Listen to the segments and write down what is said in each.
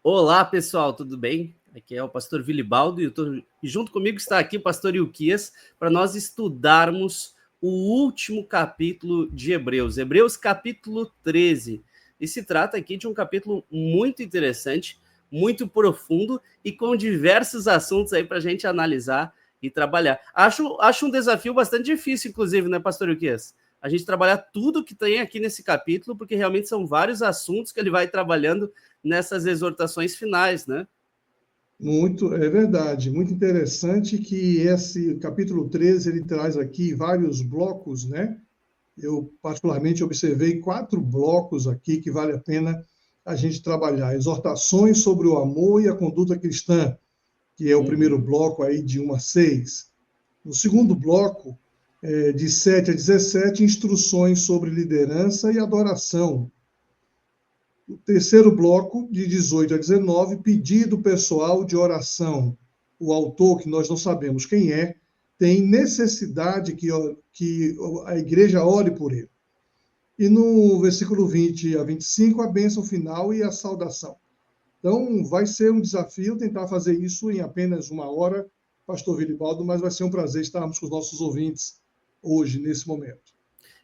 Olá, pessoal, tudo bem? Aqui é o pastor Vilibaldo e junto comigo está aqui o pastor Ilquias para nós estudarmos o último capítulo de Hebreus, Hebreus capítulo 13. E se trata aqui de um capítulo muito interessante, muito profundo e com diversos assuntos aí para a gente analisar e trabalhar. Acho um desafio bastante difícil, inclusive, né, pastor Ilquias? A gente trabalhar tudo que tem aqui nesse capítulo, porque realmente são vários assuntos que ele vai trabalhando nessas exortações finais, né? Muito, é verdade, muito interessante que esse capítulo 13 ele traz aqui vários blocos, né? Eu particularmente observei 4 blocos aqui que vale a pena a gente trabalhar. Exortações sobre o amor e a conduta cristã, que é o primeiro bloco aí de 1 a 6. No segundo bloco, de 7 a 17, instruções sobre liderança e adoração. O terceiro bloco, de 18 a 19, pedido pessoal de oração. O autor, que nós não sabemos quem é, tem necessidade que a igreja ore por ele. E no versículo 20 a 25, a bênção final e a saudação. Então, vai ser um desafio tentar fazer isso em apenas 1 hora, pastor Vilibaldo, mas vai ser um prazer estarmos com os nossos ouvintes hoje, nesse momento.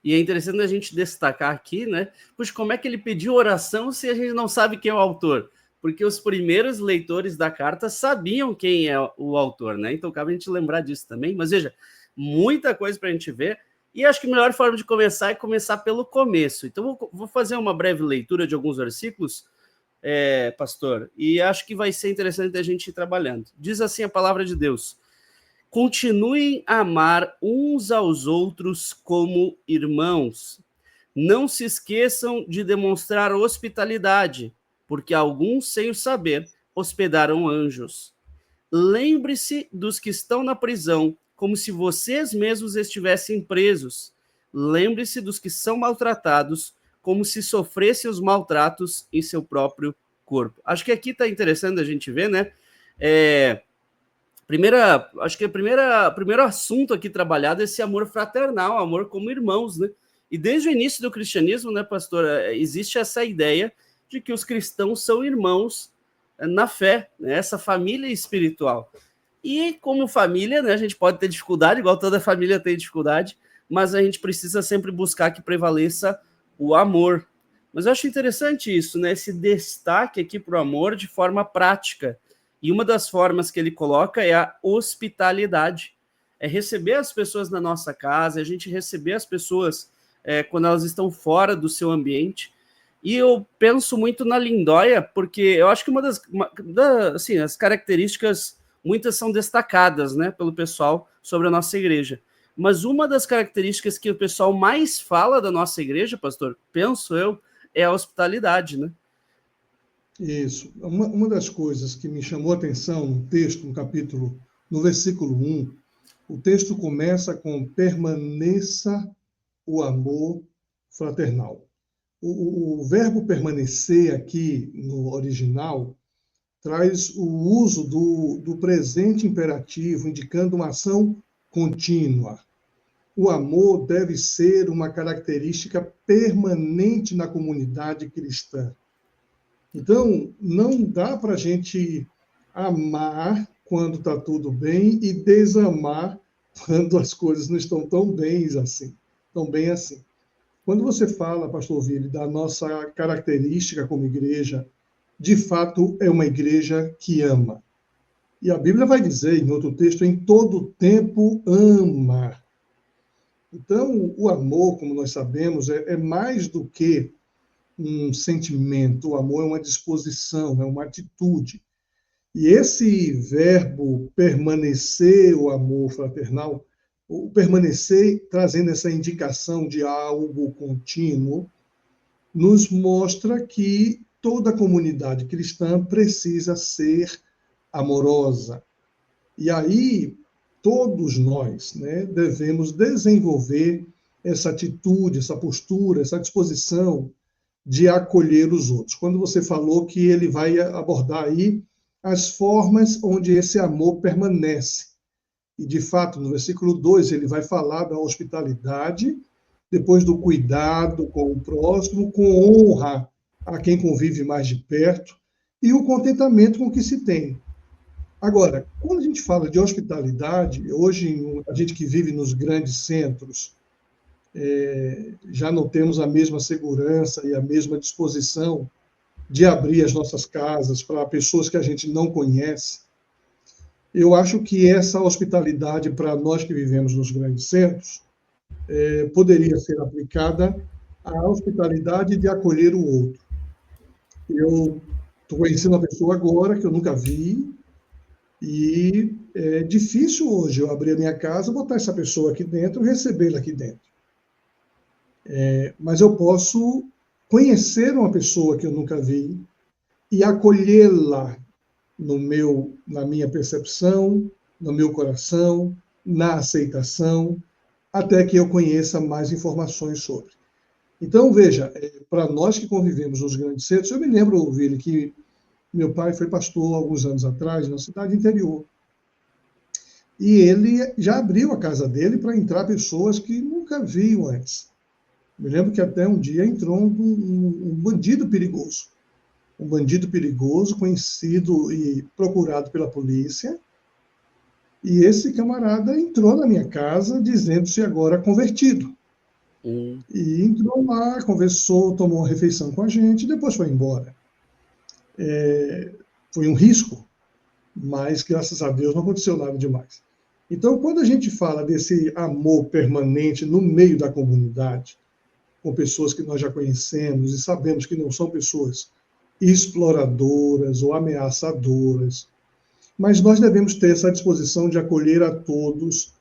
E é interessante a gente destacar aqui, né? Pois como é que ele pediu oração se a gente não sabe quem é o autor? Porque os primeiros leitores da carta sabiam quem é o autor, né? Então cabe a gente lembrar disso também. Mas veja, muita coisa para a gente ver. E acho que a melhor forma de começar é começar pelo começo. Então vou fazer uma breve leitura de alguns versículos, pastor, e acho que vai ser interessante a gente ir trabalhando. Diz assim a palavra de Deus: continuem a amar uns aos outros como irmãos. Não se esqueçam de demonstrar hospitalidade, porque alguns, sem o saber, hospedaram anjos. Lembre-se dos que estão na prisão, como se vocês mesmos estivessem presos. Lembre-se dos que são maltratados, como se sofressem os maltratos em seu próprio corpo. Acho que aqui está interessante a gente ver, né? Acho que o primeiro assunto aqui trabalhado é esse amor fraternal, amor como irmãos, né? E desde o início do cristianismo, né, pastor, existe essa ideia de que os cristãos são irmãos na fé, né? Essa família espiritual. E como família, né, a gente pode ter dificuldade, igual toda família tem dificuldade, mas a gente precisa sempre buscar que prevaleça o amor. Mas eu acho interessante isso, né? Esse destaque aqui para o amor de forma prática. E uma das formas que ele coloca é a hospitalidade. É receber as pessoas na nossa casa, a gente receber as pessoas quando elas estão fora do seu ambiente. E eu penso muito na Lindóia, porque eu acho que assim, as características, muitas são destacadas, né, pelo pessoal sobre a nossa igreja. Mas uma das características que o pessoal mais fala da nossa igreja, pastor, penso eu, é a hospitalidade, né? Isso. Uma das coisas que me chamou a atenção no texto, no versículo 1, o texto começa com permaneça o amor fraternal. O verbo permanecer aqui no original traz o uso do presente imperativo, indicando uma ação contínua. O amor deve ser uma característica permanente na comunidade cristã. Então, não dá para a gente amar quando está tudo bem e desamar quando as coisas não estão tão bem assim. Quando você fala, pastor Vili, da nossa característica como igreja, de fato é uma igreja que ama. E a Bíblia vai dizer, em outro texto, em todo tempo ama. Então, o amor, como nós sabemos, é mais do que um sentimento. O amor é uma disposição, é uma atitude. E esse verbo permanecer, o amor fraternal, o permanecer, trazendo essa indicação de algo contínuo, nos mostra que toda a comunidade cristã precisa ser amorosa. E aí, todos nós, né, devemos desenvolver essa atitude, essa postura, essa disposição de acolher os outros. Quando você falou que ele vai abordar aí as formas onde esse amor permanece. E, de fato, no versículo 2, ele vai falar da hospitalidade, depois do cuidado com o próximo, com honra a quem convive mais de perto. e o contentamento com o que se tem. Agora, quando a gente fala de hospitalidade, hoje, a gente que vive nos grandes centros, já não temos a mesma segurança e a mesma disposição de abrir as nossas casas para pessoas que a gente não conhece. Eu acho que essa hospitalidade, para nós que vivemos nos grandes centros, poderia ser aplicada à hospitalidade de acolher o outro. Eu estou conhecendo uma pessoa agora que eu nunca vi, e é difícil hoje eu abrir a minha casa, botar essa pessoa aqui dentro e recebê-la aqui dentro. Mas eu posso conhecer uma pessoa que eu nunca vi e acolhê-la na minha percepção, no meu coração, na aceitação, até que eu conheça mais informações sobre. Então, veja, para nós que convivemos nos grandes centros, eu me lembro, Vili, que meu pai foi pastor alguns anos atrás, na cidade interior. E ele já abriu a casa dele para entrar pessoas que nunca viam antes. Me lembro que até um dia entrou um bandido perigoso. Um bandido perigoso, conhecido e procurado pela polícia. E esse camarada entrou na minha casa dizendo-se agora convertido. E entrou lá, conversou, tomou uma refeição com a gente, e depois foi embora. Foi um risco, mas, graças a Deus, não aconteceu nada demais. Então, quando a gente fala desse amor permanente no meio da comunidade, com pessoas que nós já conhecemos e sabemos que não são pessoas exploradoras ou ameaçadoras, mas nós devemos ter essa disposição de acolher a todos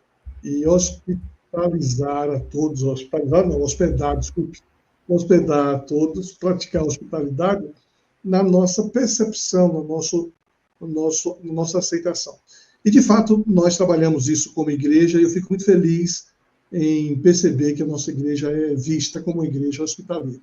e hospitalizar a todos, hospedar a todos, praticar a hospitalidade na nossa percepção, na nossa aceitação. E, de fato, nós trabalhamos isso como igreja, e eu fico muito feliz em perceber que a nossa igreja é vista como uma igreja hospitaleira.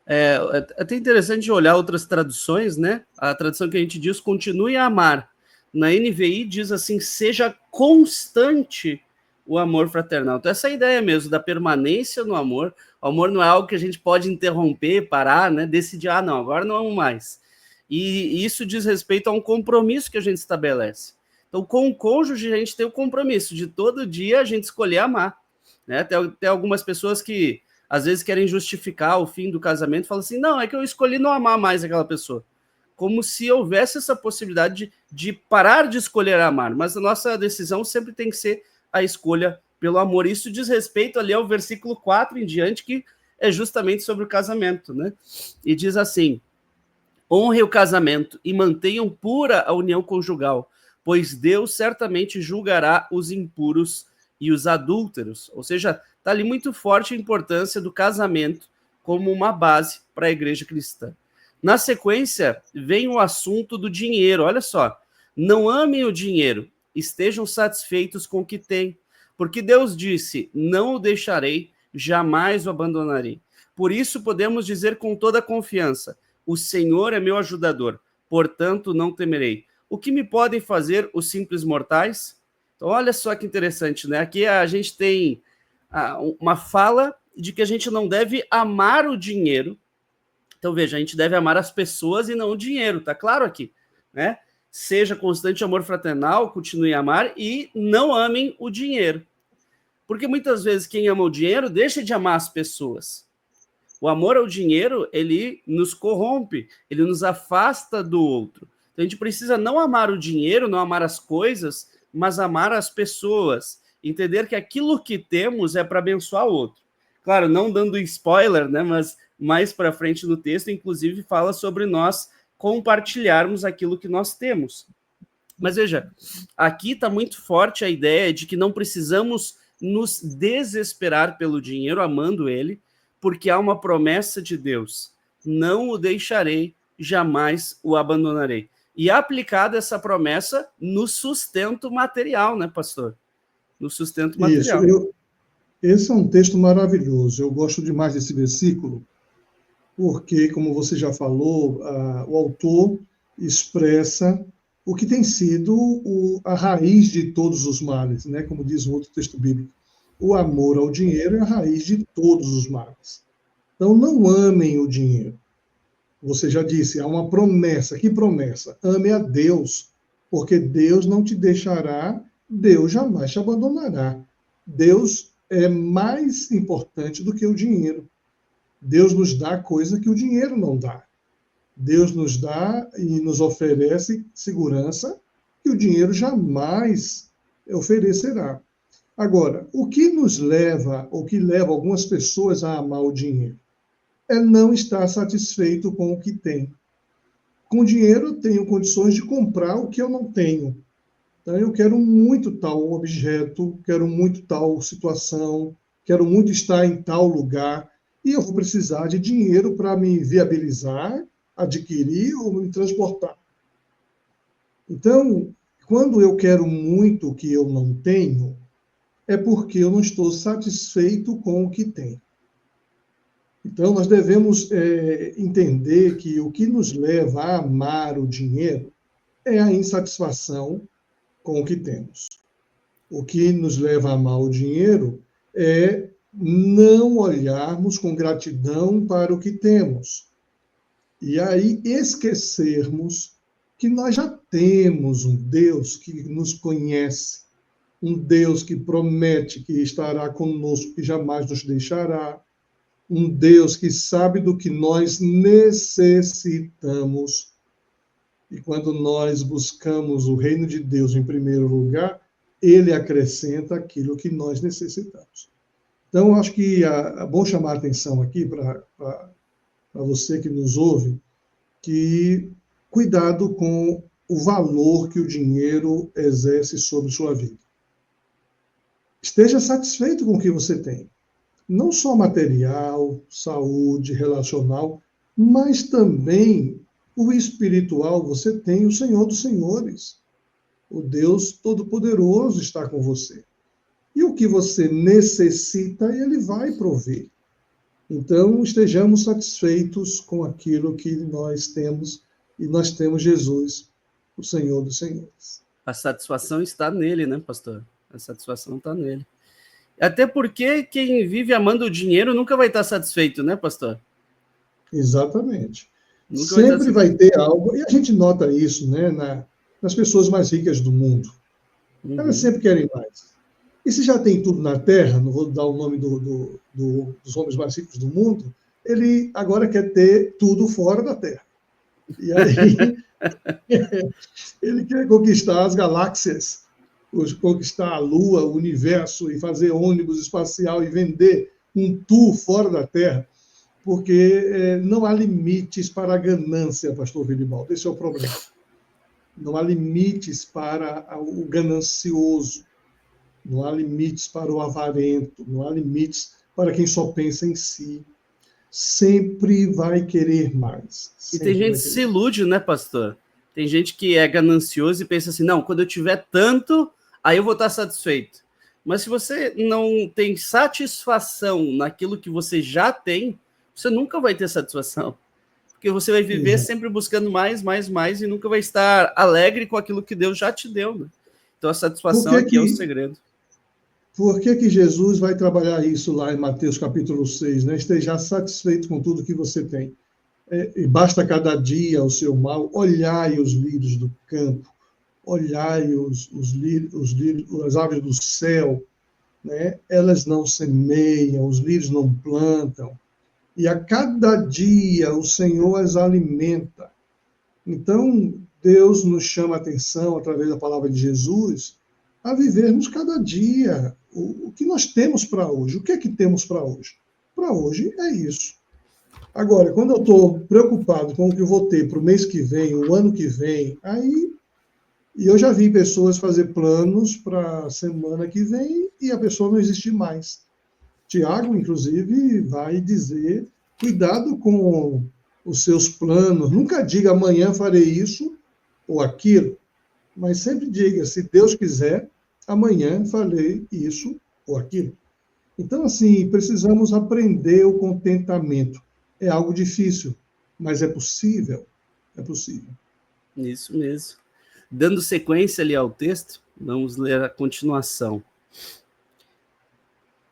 É até interessante olhar outras traduções, né? A tradução que a gente diz, continue a amar. Na NVI diz assim, seja constante o amor fraternal. Então, essa é a ideia mesmo, da permanência no amor. O amor não é algo que a gente pode interromper, parar, né? Decidir, não, agora não amo mais. E isso diz respeito a um compromisso que a gente estabelece. Então, com o cônjuge, a gente tem o compromisso de todo dia a gente escolher amar. Né? Tem algumas pessoas que, às vezes, querem justificar o fim do casamento, falam assim, não, é que eu escolhi não amar mais aquela pessoa. Como se houvesse essa possibilidade de parar de escolher amar. Mas a nossa decisão sempre tem que ser a escolha pelo amor. Isso diz respeito ali ao versículo 4 em diante, que é justamente sobre o casamento. Né? E diz assim, honre o casamento e mantenham pura a união conjugal, pois Deus certamente julgará os impuros e os adúlteros. Ou seja, está ali muito forte a importância do casamento como uma base para a igreja cristã. Na sequência, vem o assunto do dinheiro. Olha só, não amem o dinheiro, estejam satisfeitos com o que têm, porque Deus disse, não o deixarei, jamais o abandonarei. Por isso podemos dizer com toda a confiança, o Senhor é meu ajudador, portanto não temerei. O que me podem fazer os simples mortais? Então, olha só que interessante, né? Aqui a gente tem uma fala de que a gente não deve amar o dinheiro. Então, veja, a gente deve amar as pessoas e não o dinheiro, tá claro aqui, né? Seja constante amor fraternal, continue a amar e não amem o dinheiro. Porque muitas vezes quem ama o dinheiro deixa de amar as pessoas. O amor ao dinheiro, ele nos corrompe, ele nos afasta do outro. Então, a gente precisa não amar o dinheiro, não amar as coisas, mas amar as pessoas. Entender que aquilo que temos é para abençoar o outro. Claro, não dando spoiler, né? Mas mais para frente no texto, inclusive, fala sobre nós compartilharmos aquilo que nós temos. Mas veja, aqui está muito forte a ideia de que não precisamos nos desesperar pelo dinheiro, amando ele, porque há uma promessa de Deus. Não o deixarei, jamais o abandonarei. E aplicada essa promessa no sustento material, né, pastor? No sustento material. Isso, esse é um texto maravilhoso. Eu gosto demais desse versículo, porque, como você já falou, o autor expressa o que tem sido a raiz de todos os males, né? Como diz um outro texto bíblico. O amor ao dinheiro é a raiz de todos os males. Então, não amem o dinheiro. Você já disse, há uma promessa. Que promessa? Ame a Deus, porque Deus não te deixará, Deus jamais te abandonará. Deus é mais importante do que o dinheiro. Deus nos dá coisa que o dinheiro não dá. Deus nos dá e nos oferece segurança que o dinheiro jamais oferecerá. Agora, o que nos leva, ou que leva algumas pessoas a amar o dinheiro, é não estar satisfeito com o que tem. Com dinheiro, eu tenho condições de comprar o que eu não tenho. Então, eu quero muito tal objeto, quero muito tal situação, quero muito estar em tal lugar, e eu vou precisar de dinheiro para me viabilizar, adquirir ou me transportar. Então, quando eu quero muito o que eu não tenho, é porque eu não estou satisfeito com o que tenho. Então, nós devemos entender que o que nos leva a amar o dinheiro é a insatisfação com o que temos. O que nos leva a amar o dinheiro é não olharmos com gratidão para o que temos. E aí esquecermos que nós já temos um Deus que nos conhece, um Deus que promete que estará conosco, que jamais nos deixará, um Deus que sabe do que nós necessitamos. E quando nós buscamos o reino de Deus em primeiro lugar, ele acrescenta aquilo que nós necessitamos. Então, eu acho que é bom chamar a atenção aqui para você que nos ouve, que cuidado com o valor que o dinheiro exerce sobre sua vida. Esteja satisfeito com o que você tem. Não só material, saúde, relacional, mas também o espiritual. Você tem o Senhor dos Senhores. O Deus Todo-Poderoso está com você. E o que você necessita, ele vai prover. Então, estejamos satisfeitos com aquilo que nós temos, e nós temos Jesus, o Senhor dos Senhores. A satisfação está nele, né, pastor? A satisfação está nele. Até porque quem vive amando o dinheiro nunca vai estar satisfeito, né, pastor? Exatamente. Nunca Sempre vai ter algo, e a gente nota isso, né, nas pessoas mais ricas do mundo. Elas sempre querem mais. E se já tem tudo na Terra, não vou dar o nome dos homens mais ricos do mundo, ele agora quer ter tudo fora da Terra. E aí ele quer conquistar as galáxias, conquistar a Lua, o universo, e fazer ônibus espacial e vender um tour fora da Terra, porque não há limites para a ganância, pastor Vilibaldo. Esse é o problema. Não há limites para o ganancioso. Não há limites para o avarento, não há limites para quem só pensa em si. Sempre vai querer mais. E tem gente que se ilude, né, pastor? Tem gente que é ganancioso e pensa assim, não, quando eu tiver tanto, aí eu vou estar satisfeito. Mas se você não tem satisfação naquilo que você já tem, você nunca vai ter satisfação. Porque você vai viver sempre buscando mais, mais, mais e nunca vai estar alegre com aquilo que Deus já te deu, né? Então a satisfação aqui é o segredo. Por que Jesus vai trabalhar isso lá em Mateus capítulo 6, né? Esteja satisfeito com tudo que você tem. E basta cada dia o seu mal, olhai os lírios do campo, olhai as aves do céu, né? Elas não semeiam, os lírios não plantam, e a cada dia o Senhor as alimenta. Então, Deus nos chama a atenção, através da palavra de Jesus, a vivermos cada dia o que nós temos para hoje. O que é que temos para hoje? Para hoje é isso. Agora, quando eu estou preocupado com o que eu vou ter para o mês que vem, o ano que vem, aí eu já vi pessoas fazer planos para a semana que vem e a pessoa não existe mais. Tiago, inclusive, vai dizer, cuidado com os seus planos. Nunca diga amanhã farei isso ou aquilo, mas sempre diga, se Deus quiser, amanhã farei isso ou aquilo. Então, assim, precisamos aprender o contentamento. É algo difícil, mas é possível. É possível. Isso mesmo. Dando sequência ali ao texto, vamos ler a continuação.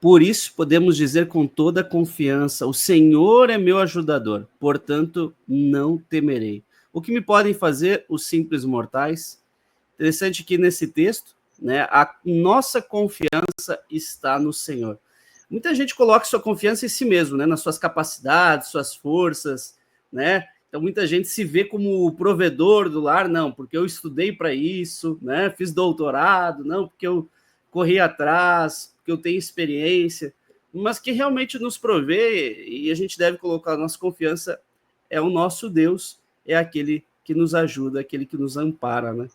Por isso, podemos dizer com toda confiança: o Senhor é meu ajudador, portanto, não temerei. O que me podem fazer os simples mortais? Interessante que nesse texto, né, a nossa confiança está no Senhor. Muita gente coloca sua confiança em si mesmo, né, nas suas capacidades, suas forças, né? Então, muita gente se vê como o provedor do lar, não, porque eu estudei para isso, né? Fiz doutorado, não, porque eu corri atrás, porque eu tenho experiência, mas que realmente nos provê, e a gente deve colocar a nossa confiança, é o nosso Deus, é aquele que nos ajuda, aquele que nos ampara, né?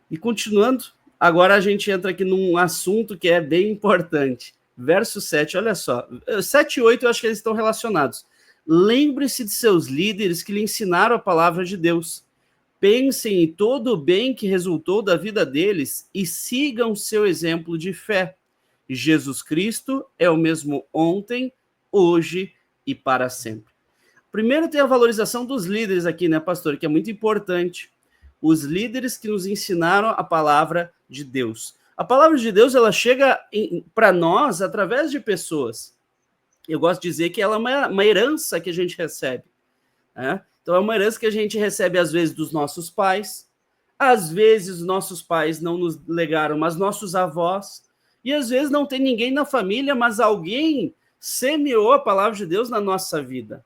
E continuando, agora a gente entra aqui num assunto que é bem importante. Verso 7, olha só. 7 e 8 eu acho que eles estão relacionados. Lembre-se de seus líderes que lhe ensinaram a palavra de Deus. Pensem em todo o bem que resultou da vida deles e sigam seu exemplo de fé. Jesus Cristo é o mesmo ontem, hoje e para sempre. Primeiro tem a valorização dos líderes aqui, né, pastor, que é muito importante. Os líderes que nos ensinaram a palavra de Deus. A palavra de Deus, ela chega para nós através de pessoas. Eu gosto de dizer que ela é uma herança que a gente recebe, né? Então, é uma herança que a gente recebe, às vezes, dos nossos pais, às vezes, nossos pais não nos legaram, mas nossos avós, e às vezes não tem ninguém na família, mas alguém semeou a palavra de Deus na nossa vida.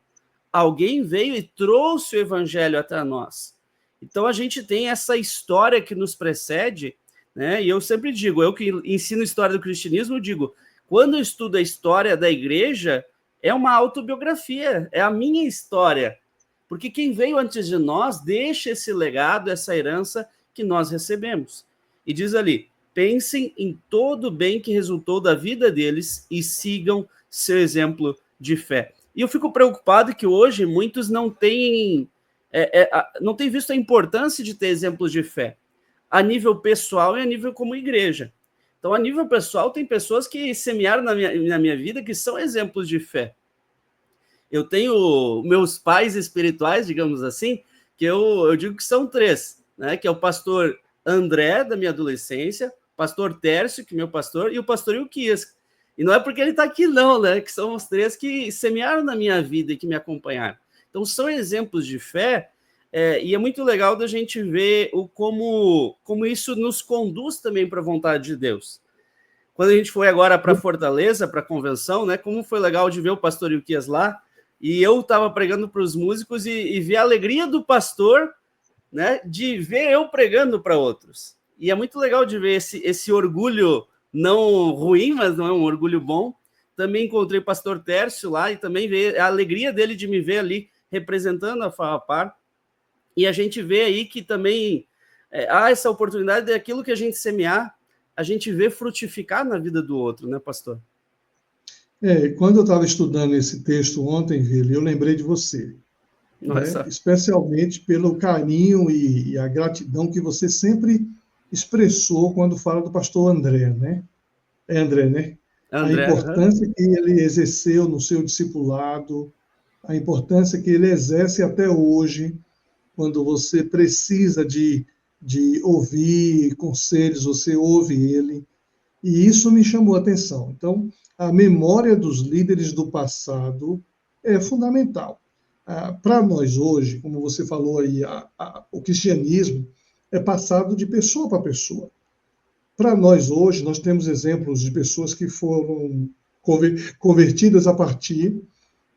Alguém veio e trouxe o evangelho até nós. Então, a gente tem essa história que nos precede, né? E eu sempre digo, eu que ensino história do cristianismo, eu digo, quando eu estudo a história da igreja, é uma autobiografia, é a minha história. Porque quem veio antes de nós deixa esse legado, essa herança que nós recebemos. E diz ali, pensem em todo o bem que resultou da vida deles e sigam seu exemplo de fé. E eu fico preocupado que hoje muitos não têm visto a importância de ter exemplos de fé, a nível pessoal e a nível como igreja. Então, a nível pessoal, tem pessoas que semearam na minha vida que são exemplos de fé. Eu tenho meus pais espirituais, digamos assim, que eu digo que são 3, né? Que é o pastor André, da minha adolescência, pastor Tércio, que é meu pastor, e o pastor Ilquias. E não é porque ele está aqui, não, né? Que são os 3 que semearam na minha vida e que me acompanharam. Então, são exemplos de fé, e é muito legal da gente ver como isso nos conduz também para a vontade de Deus. Quando a gente foi agora para Fortaleza, para a convenção, né? Como foi legal de ver o pastor Ilquias lá, e eu estava pregando para os músicos e ver a alegria do pastor, né? De ver eu pregando para outros. E é muito legal de ver esse orgulho, não ruim, mas não é um orgulho bom. Também encontrei o pastor Tércio lá e também ver a alegria dele de me ver ali representando a Farrapar. E a gente vê aí que também há essa oportunidade daquilo que a gente semear, a gente vê frutificar na vida do outro, né, pastor? Quando eu estava estudando esse texto ontem, Vili, eu lembrei de você, né? Especialmente pelo carinho e a gratidão que você sempre expressou quando fala do pastor André, né? É André, né? André, a importância que ele exerceu no seu discipulado, a importância que ele exerce até hoje, quando você precisa de ouvir conselhos, você ouve ele, e isso me chamou a atenção. Então, a memória dos líderes do passado é fundamental. Para nós hoje, como você falou aí, o cristianismo é passado de pessoa para pessoa. Para nós hoje, nós temos exemplos de pessoas que foram convertidas a partir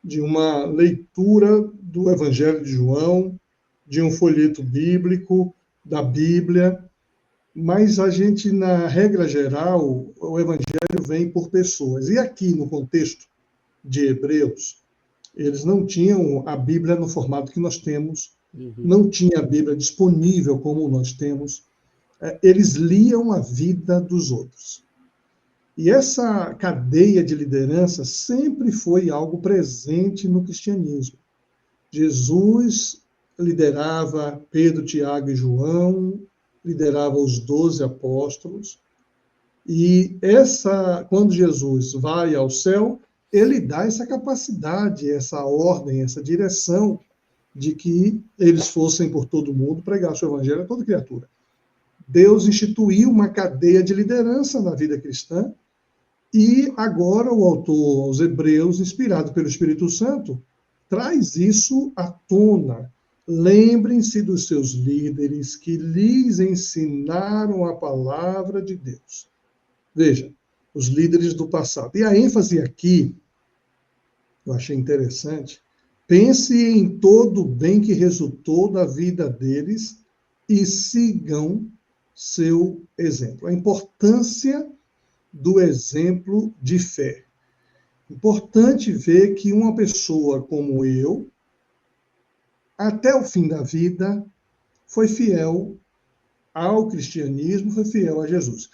de uma leitura do Evangelho de João, de um folheto bíblico, da Bíblia, mas a gente, na regra geral, o Evangelho vem por pessoas. E aqui, no contexto de Hebreus, eles não tinham a Bíblia no formato que nós temos, não tinha a Bíblia disponível como nós temos, eles liam a vida dos outros. E essa cadeia de liderança sempre foi algo presente no cristianismo. Jesus liderava Pedro, Tiago e João, liderava os 12 apóstolos, e quando Jesus vai ao céu, ele dá essa capacidade, essa ordem, essa direção de que eles fossem por todo mundo pregar o seu evangelho a toda criatura. Deus instituiu uma cadeia de liderança na vida cristã, E agora o autor aos Hebreus, inspirado pelo Espírito Santo, traz isso à tona. Lembrem-se dos seus líderes que lhes ensinaram a palavra de Deus. Veja, os líderes do passado. E a ênfase aqui, eu achei interessante, pense em todo o bem que resultou da vida deles e sigam seu exemplo. A importância do exemplo de fé. Importante ver que uma pessoa como eu, até o fim da vida, foi fiel ao cristianismo, foi fiel a Jesus.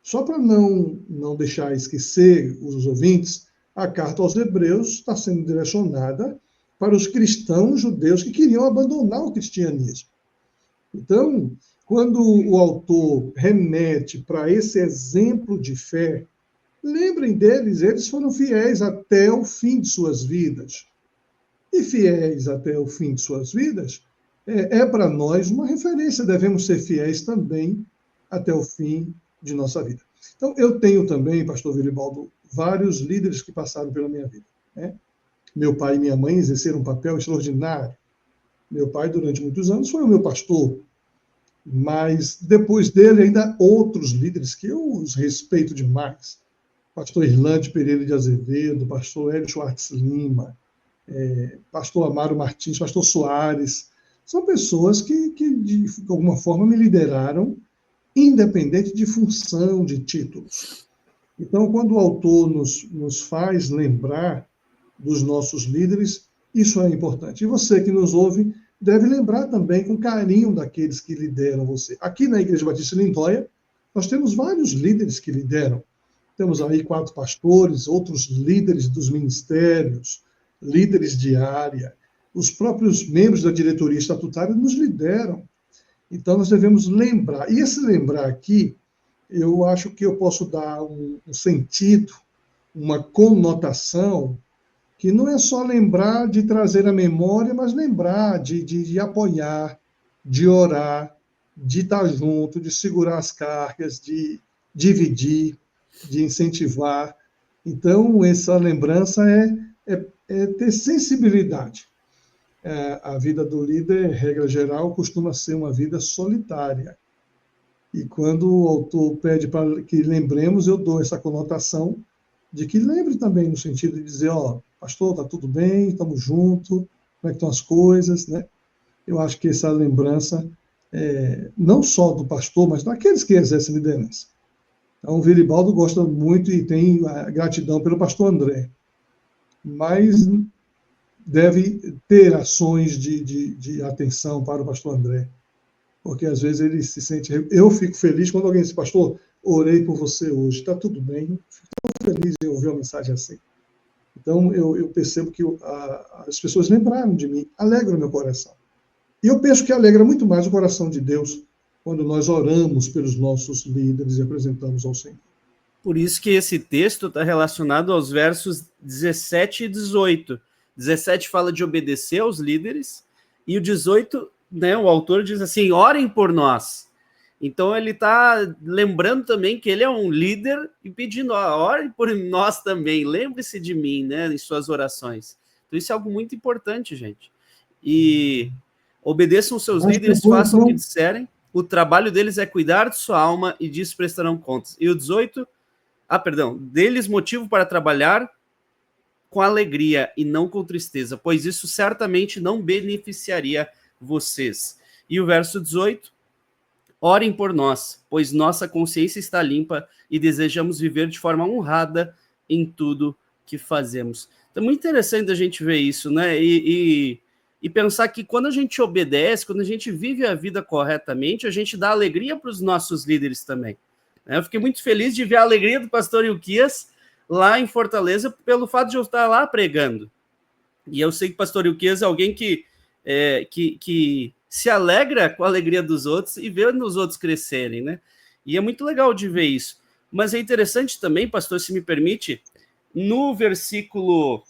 Só para não deixar esquecer os ouvintes, a carta aos Hebreus está sendo direcionada para os cristãos judeus que queriam abandonar o cristianismo. Então, quando o autor remete para esse exemplo de fé, lembrem deles, eles foram fiéis até o fim de suas vidas. E fiéis até o fim de suas vidas é para nós uma referência, devemos ser fiéis também até o fim de nossa vida. Então, eu tenho também, pastor Viribaldo, vários líderes que passaram pela minha vida. Né? Meu pai e minha mãe exerceram um papel extraordinário. Meu pai, durante muitos anos, foi o meu pastor, mas depois dele, ainda outros líderes que eu os respeito demais. Pastor Irlande Pereira de Azevedo, pastor Hélio Schwartz Lima, pastor Amaro Martins, pastor Soares, são pessoas que de alguma forma me lideraram, independente de função, de títulos. Então, quando o autor nos faz lembrar dos nossos líderes, isso é importante. E você que nos ouve deve lembrar também com carinho daqueles que lideram você. Aqui na Igreja Batista Lindóia, nós temos vários líderes que lideram. Temos aí 4 pastores, outros líderes dos ministérios, líderes de área, os próprios membros da diretoria estatutária nos lideram. Então, nós devemos lembrar. E esse lembrar aqui, eu acho que eu posso dar um sentido, uma conotação, que não é só lembrar de trazer a memória, mas lembrar de apoiar, de orar, de estar junto, de segurar as cargas, de dividir, de incentivar. Então, essa lembrança é ter sensibilidade. A vida do líder, regra geral, costuma ser uma vida solitária. E quando o autor pede para que lembremos, eu dou essa conotação de que lembre também no sentido de dizer, pastor, está tudo bem, estamos juntos, como é que estão as coisas, né? Eu acho que essa lembrança, não só do pastor, mas daqueles que exercem liderança. Então, o Viribaldo gosta muito e tem a gratidão pelo pastor André, mas deve ter ações de atenção para o pastor André, porque às vezes ele se sente... Eu fico feliz quando alguém diz, pastor, orei por você hoje, está tudo bem? Fico tão feliz em ouvir uma mensagem assim. Então, eu percebo que as pessoas lembraram de mim, alegra o meu coração. E eu penso que alegra muito mais o coração de Deus quando nós oramos pelos nossos líderes e apresentamos ao Senhor. Por isso que esse texto está relacionado aos versos 17 e 18. 17 fala de obedecer aos líderes, e o 18, né, o autor diz assim, orem por nós. Então ele está lembrando também que ele é um líder e pedindo, orem por nós também, lembre-se de mim, né, em suas orações. Então isso é algo muito importante, gente. E obedeçam seus líderes, façam o que disserem, o trabalho deles é cuidar de sua alma e disso prestarão contas. E o 18, deles motivo para trabalhar com alegria e não com tristeza, pois isso certamente não beneficiaria vocês. E o verso 18, orem por nós, pois nossa consciência está limpa e desejamos viver de forma honrada em tudo que fazemos. Então é muito interessante a gente ver isso, né? E pensar que quando a gente obedece, quando a gente vive a vida corretamente, a gente dá alegria para os nossos líderes também. Eu fiquei muito feliz de ver a alegria do pastor Ilquias lá em Fortaleza, pelo fato de eu estar lá pregando. E eu sei que o pastor Ilquias é alguém que se alegra com a alegria dos outros e vê os outros crescerem, né? E é muito legal de ver isso. Mas é interessante também, pastor, se me permite, no versículo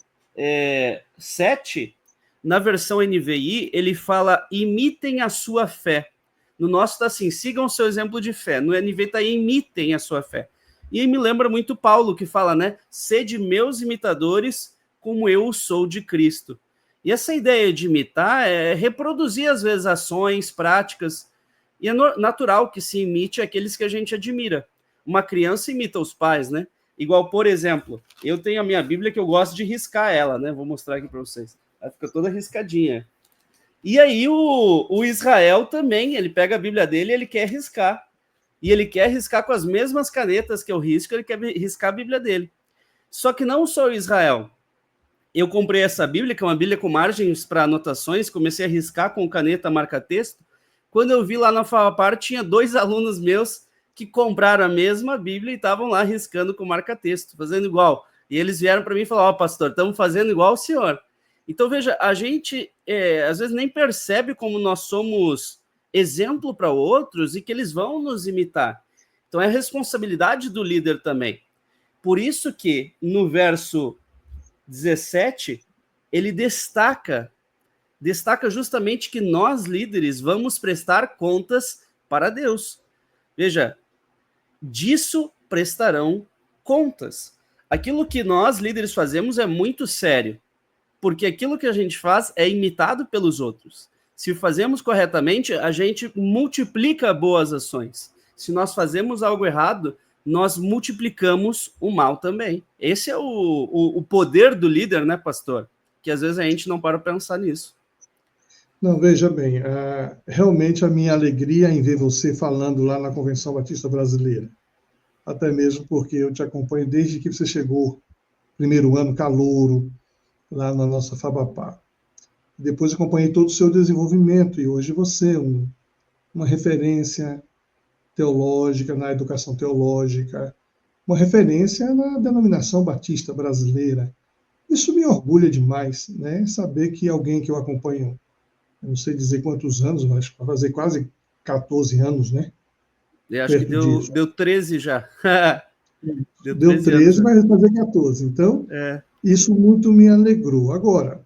7, na versão NVI, ele fala, imitem a sua fé. No nosso está assim, sigam o seu exemplo de fé. No NVI está imitem a sua fé. E aí me lembra muito Paulo, que fala, né? Sede meus imitadores, como eu sou de Cristo. E essa ideia de imitar é reproduzir, às vezes, ações, práticas. E é natural que se imite aqueles que a gente admira. Uma criança imita os pais, né? Igual, por exemplo, eu tenho a minha Bíblia que eu gosto de riscar ela, né? Vou mostrar aqui para vocês. Ela fica toda riscadinha. E aí o Israel também, ele pega a Bíblia dele e ele quer riscar. E ele quer riscar com as mesmas canetas que eu risco, ele quer riscar a Bíblia dele. Só que não só o Israel. Eu comprei essa Bíblia, que é uma Bíblia com margens para anotações, comecei a riscar com caneta marca-texto. Quando eu vi lá na Favapar, tinha 2 alunos meus que compraram a mesma Bíblia e estavam lá riscando com marca-texto, fazendo igual. E eles vieram para mim e falaram, pastor, estamos fazendo igual o senhor. Então, veja, a gente às vezes nem percebe como nós somos exemplo para outros e que eles vão nos imitar. Então, é responsabilidade do líder também. Por isso que, no verso 17, ele destaca justamente que nós, líderes, vamos prestar contas para Deus. Veja, disso prestarão contas. Aquilo que nós, líderes, fazemos é muito sério, porque aquilo que a gente faz é imitado pelos outros. Se fazemos corretamente, a gente multiplica boas ações. Se nós fazemos algo errado, nós multiplicamos o mal também. Esse é o poder do líder, né, pastor? Que às vezes a gente não para pensar nisso. Não, veja bem, realmente a minha alegria em ver você falando lá na Convenção Batista Brasileira, até mesmo porque eu te acompanho desde que você chegou, primeiro ano, calouro, lá na nossa Fabapar. Depois acompanhei todo o seu desenvolvimento e hoje você é uma referência teológica, na educação teológica, uma referência na denominação batista brasileira. Isso me orgulha demais, né? Saber que alguém que eu acompanho, eu não sei dizer quantos anos, mas vai fazer quase 14 anos, né? Eu acho que deu 13 já. Deu 13, vai fazer 14. Então, isso muito me alegrou. Agora,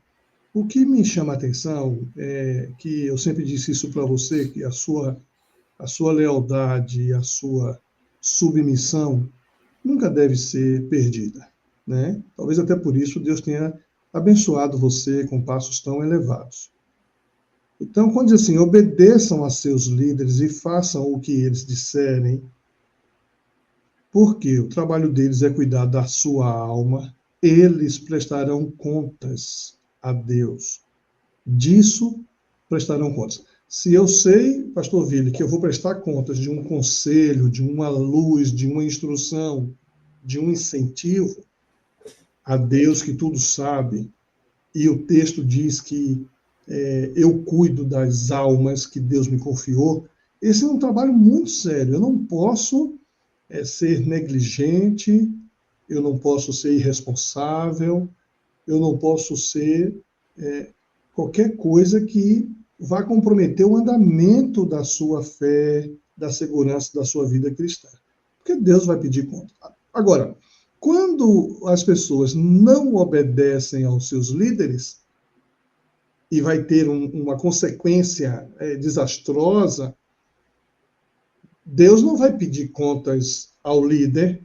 o que me chama a atenção é que eu sempre disse isso para você, que a sua lealdade, a sua submissão nunca deve ser perdida, né? Talvez até por isso Deus tenha abençoado você com passos tão elevados. Então, quando diz assim, obedeçam a seus líderes e façam o que eles disserem, porque o trabalho deles é cuidar da sua alma, eles prestarão contas a Deus. Disso prestarão contas. Se eu sei, pastor Vili, que eu vou prestar contas de um conselho, de uma luz, de uma instrução, de um incentivo a Deus que tudo sabe, e o texto diz que eu cuido das almas que Deus me confiou, esse é um trabalho muito sério. Eu não posso ser negligente, eu não posso ser irresponsável, eu não posso ser qualquer coisa que vá comprometer o andamento da sua fé, da segurança da sua vida cristã. Porque Deus vai pedir conta. Agora, quando as pessoas não obedecem aos seus líderes, e vai ter uma consequência desastrosa, Deus não vai pedir contas ao líder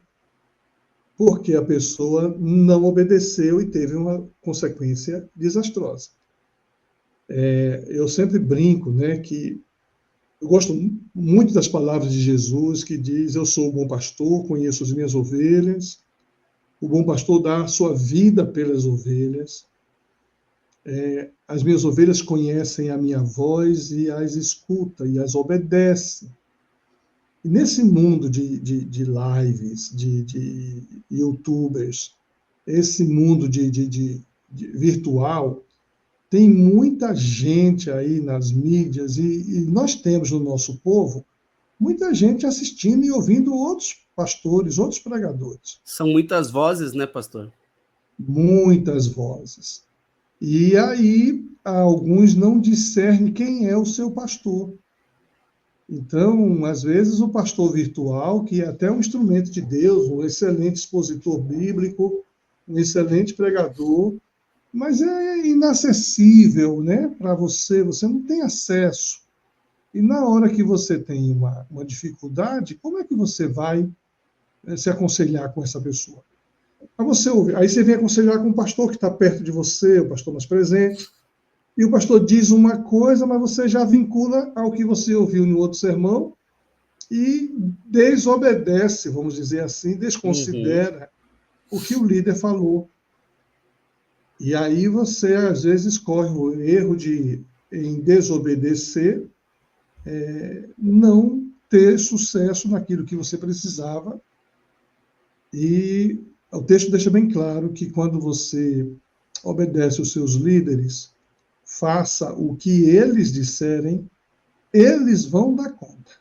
porque a pessoa não obedeceu e teve uma consequência desastrosa. Eu sempre brinco, né, que eu gosto muito das palavras de Jesus, que diz, eu sou o bom pastor, conheço as minhas ovelhas, o bom pastor dá a sua vida pelas ovelhas, as minhas ovelhas conhecem a minha voz e as escuta e as obedecem. E nesse mundo de lives, de youtubers, esse mundo de virtual, tem muita gente aí nas mídias e nós temos no nosso povo muita gente assistindo e ouvindo outros pastores, outros pregadores. São muitas vozes, né, pastor? Muitas vozes. E aí alguns não discernem quem é o seu pastor. Então, às vezes, o pastor virtual, que é até um instrumento de Deus, um excelente expositor bíblico, um excelente pregador, mas é inacessível, né, para você, você não tem acesso. E na hora que você tem uma dificuldade, como é que você vai se aconselhar com essa pessoa. Aí você vem aconselhar com o pastor que está perto de você, o pastor mais presente, e o pastor diz uma coisa, mas você já vincula ao que você ouviu no outro sermão e desobedece, vamos dizer assim, desconsidera o que o líder falou. E aí você, às vezes, corre o erro de, em desobedecer, não ter sucesso naquilo que você precisava. E o texto deixa bem claro que quando você obedece os seus líderes, faça o que eles disserem, eles vão dar conta.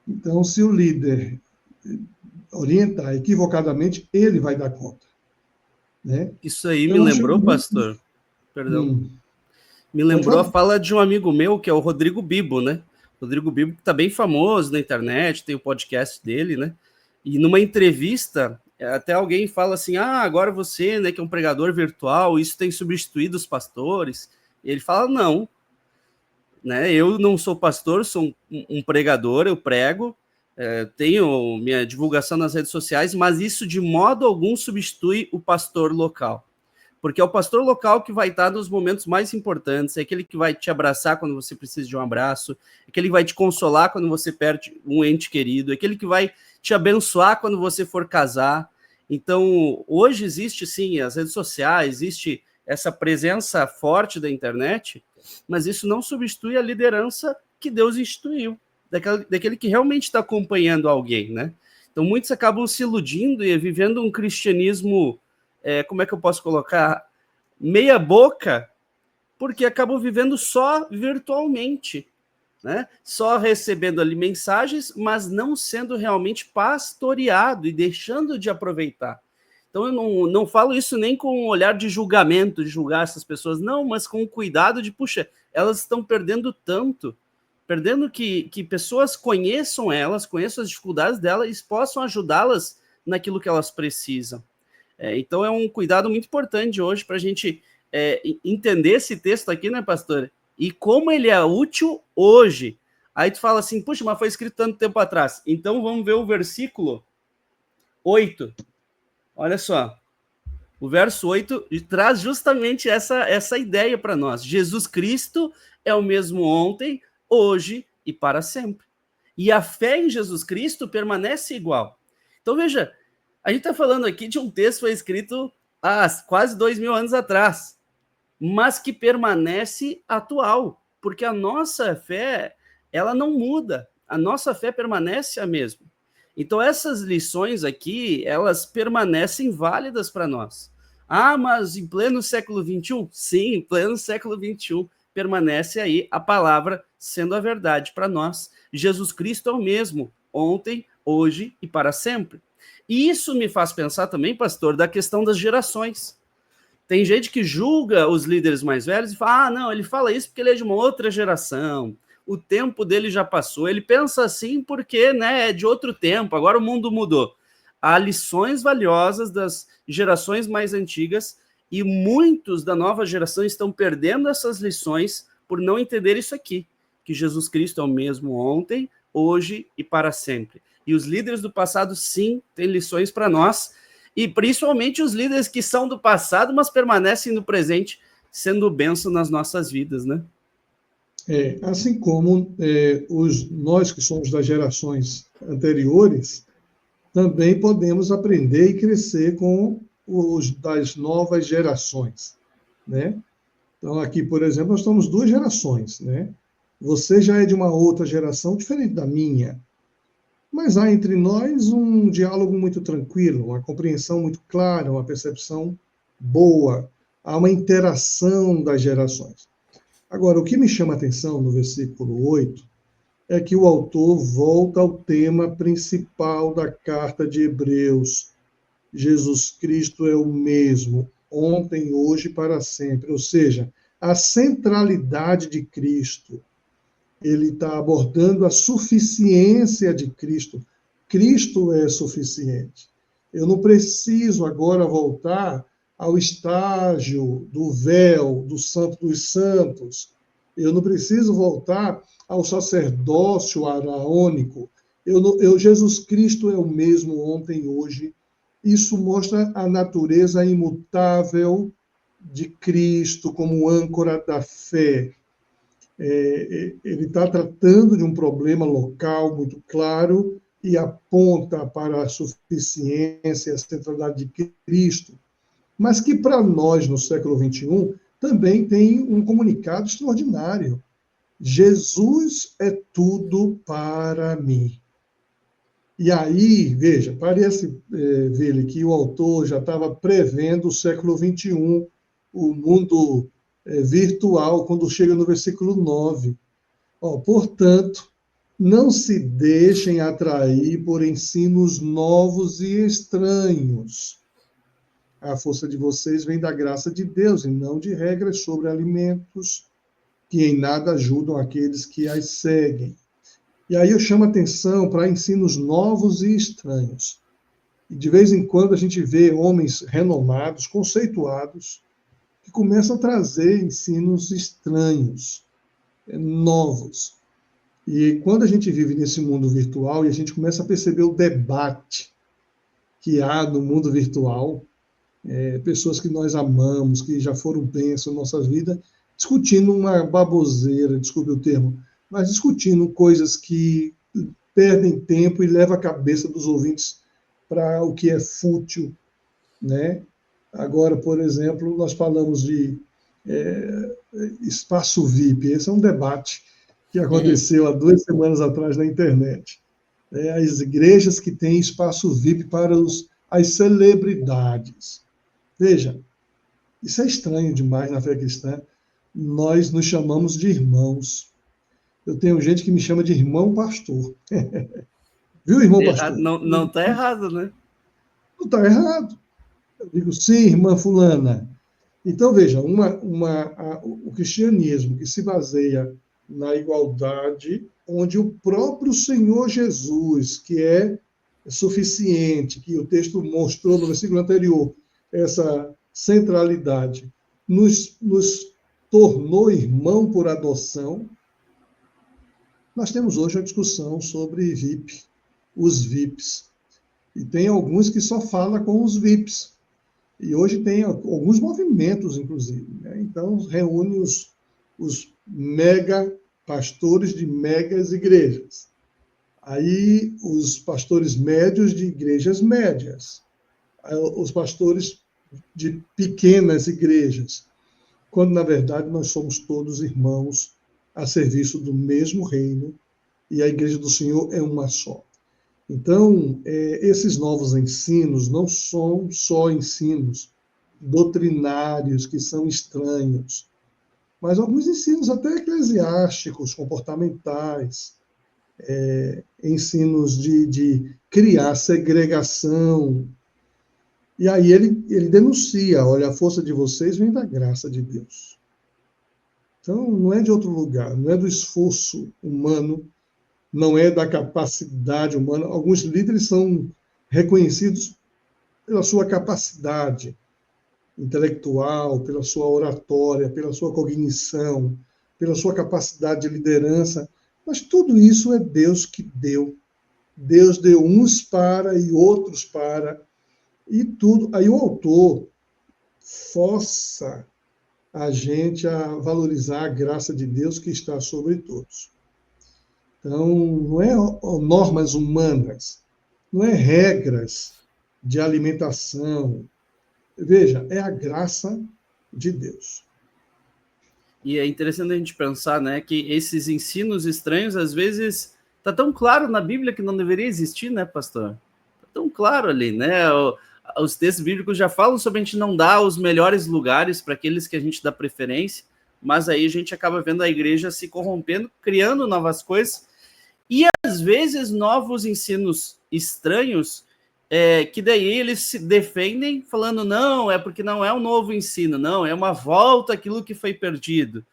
Então, se o líder orientar equivocadamente, ele vai dar conta. Né? Isso aí me lembrou, pastor, perdão, me lembrou a fala de um amigo meu, que é o Rodrigo Bibo, né? Rodrigo Bibo, que está bem famoso na internet, tem o podcast dele, né? E numa entrevista, até alguém fala assim, agora você, né, que é um pregador virtual, isso tem substituído os pastores. E ele fala, não, né? Eu não sou pastor, sou um pregador, eu prego, tenho minha divulgação nas redes sociais, mas isso de modo algum substitui o pastor local. Porque é o pastor local que vai estar nos momentos mais importantes, é aquele que vai te abraçar quando você precisa de um abraço, é aquele que vai te consolar quando você perde um ente querido, é aquele que vai te abençoar quando você for casar. Então, hoje existe, sim, as redes sociais, existe essa presença forte da internet, mas isso não substitui a liderança que Deus instituiu, daquele que realmente está acompanhando alguém, né? Então, muitos acabam se iludindo e vivendo um cristianismo, como é que eu posso colocar? Meia boca, porque acabam vivendo só virtualmente, né? Só recebendo ali mensagens, mas não sendo realmente pastoreado e deixando de aproveitar. Então, eu não falo isso nem com um olhar de julgamento, de julgar essas pessoas, não, mas com o cuidado de, puxa, elas estão perdendo tanto, perdendo que pessoas conheçam elas, conheçam as dificuldades delas e possam ajudá-las naquilo que elas precisam. Então, é um cuidado muito importante hoje para a gente entender esse texto aqui, né, pastor? E como ele é útil hoje. Aí tu fala assim, puxa, mas foi escrito tanto tempo atrás. Então, vamos ver o versículo 8. Olha só. O verso 8 traz justamente essa ideia para nós. Jesus Cristo é o mesmo ontem, hoje e para sempre. E a fé em Jesus Cristo permanece igual. Então, veja, a gente está falando aqui de um texto que foi escrito há quase 2000 anos atrás, mas que permanece atual, porque a nossa fé, ela não muda, a nossa fé permanece a mesma. Então, essas lições aqui, elas permanecem válidas para nós. Mas em pleno século XXI? Sim, em pleno século XXI, permanece aí a palavra sendo a verdade para nós. Jesus Cristo é o mesmo, ontem, hoje e para sempre. E isso me faz pensar também, pastor, da questão das gerações. Tem gente que julga os líderes mais velhos e fala, não, ele fala isso porque ele é de uma outra geração, o tempo dele já passou, ele pensa assim porque, né, é de outro tempo, agora o mundo mudou. Há lições valiosas das gerações mais antigas e muitos da nova geração estão perdendo essas lições por não entender isso aqui, que Jesus Cristo é o mesmo ontem, hoje e para sempre. E os líderes do passado, sim, têm lições para nós, e principalmente os líderes que são do passado, mas permanecem no presente, sendo bênção nas nossas vidas, né? Assim como nós que somos das gerações anteriores, também podemos aprender e crescer com os das novas gerações, né? Então, aqui, por exemplo, nós estamos 2 gerações, né? Você já é de uma outra geração diferente da minha, mas há entre nós um diálogo muito tranquilo, uma compreensão muito clara, uma percepção boa, há uma interação das gerações. Agora, o que me chama a atenção no versículo 8 é que o autor volta ao tema principal da carta de Hebreus. Jesus Cristo é o mesmo, ontem, hoje e para sempre. Ou seja, a centralidade de Cristo. Ele está abordando a suficiência de Cristo. Cristo é suficiente. Eu não preciso agora voltar ao estágio do véu, do Santo dos Santos. Eu não preciso voltar ao sacerdócio araônico. Jesus Cristo é o mesmo ontem e hoje. Isso mostra a natureza imutável de Cristo como âncora da fé. Ele está tratando de um problema local muito claro e aponta para a suficiência, a centralidade de Cristo, mas que para nós, no século XXI, também tem um comunicado extraordinário. Jesus é tudo para mim. E aí, veja, parece ver que o autor já estava prevendo o século XXI, o mundo virtual, quando chega no versículo 9. Portanto, não se deixem atrair por ensinos novos e estranhos. A força de vocês vem da graça de Deus e não de regras sobre alimentos que em nada ajudam aqueles que as seguem. E aí eu chamo a atenção para ensinos novos e estranhos. E de vez em quando a gente vê homens renomados, conceituados, que começam a trazer ensinos estranhos, novos. E quando a gente vive nesse mundo virtual e a gente começa a perceber o debate que há no mundo virtual, pessoas que nós amamos, que já foram bênçãos na nossa vida, discutindo uma baboseira, desculpe o termo, mas discutindo coisas que perdem tempo e levam a cabeça dos ouvintes para o que é fútil, né? Agora, por exemplo, nós falamos de espaço VIP. Esse é um debate que aconteceu há 2 semanas atrás na internet. As igrejas que têm espaço VIP para as celebridades. Veja, isso é estranho demais na fé cristã. Nós nos chamamos de irmãos. Eu tenho gente que me chama de irmão pastor. Viu, irmão pastor? Não está errado, né? Não está errado. Eu digo, sim, irmã fulana. Então, veja, o cristianismo que se baseia na igualdade, onde o próprio Senhor Jesus, que é suficiente, que o texto mostrou no versículo anterior, essa centralidade, nos tornou irmão por adoção. Nós temos hoje a discussão sobre VIP, os VIPs. E tem alguns que só falam com os VIPs. E hoje tem alguns movimentos, inclusive. Né? Então, reúne os mega pastores de megas igrejas. Aí, os pastores médios de igrejas médias. Os pastores de pequenas igrejas. Quando, na verdade, nós somos todos irmãos a serviço do mesmo reino, e a igreja do Senhor é uma só. Então, esses novos ensinos não são só ensinos doutrinários que são estranhos, mas alguns ensinos até eclesiásticos, comportamentais, ensinos de criar segregação. E aí ele denuncia, olha, a força de vocês vem da graça de Deus. Então, não é de outro lugar, não é do esforço humano, não é da capacidade humana. Alguns líderes são reconhecidos pela sua capacidade intelectual, pela sua oratória, pela sua cognição, pela sua capacidade de liderança, mas tudo isso é Deus que deu. Deus deu uns para e outros para, e tudo. Aí o autor força a gente a valorizar a graça de Deus que está sobre todos. Então, não é normas humanas, não é regras de alimentação. Veja, é a graça de Deus. E é interessante a gente pensar, né, que esses ensinos estranhos, às vezes, está tão claro na Bíblia que não deveria existir, né, pastor? Está tão claro ali, né? Os textos bíblicos já falam sobre a gente não dar os melhores lugares para aqueles que a gente dá preferência, mas aí a gente acaba vendo a igreja se corrompendo, criando novas coisas, e às vezes novos ensinos estranhos, que daí eles se defendem falando, não, é porque não é um novo ensino, não, é uma volta àquilo que foi perdido.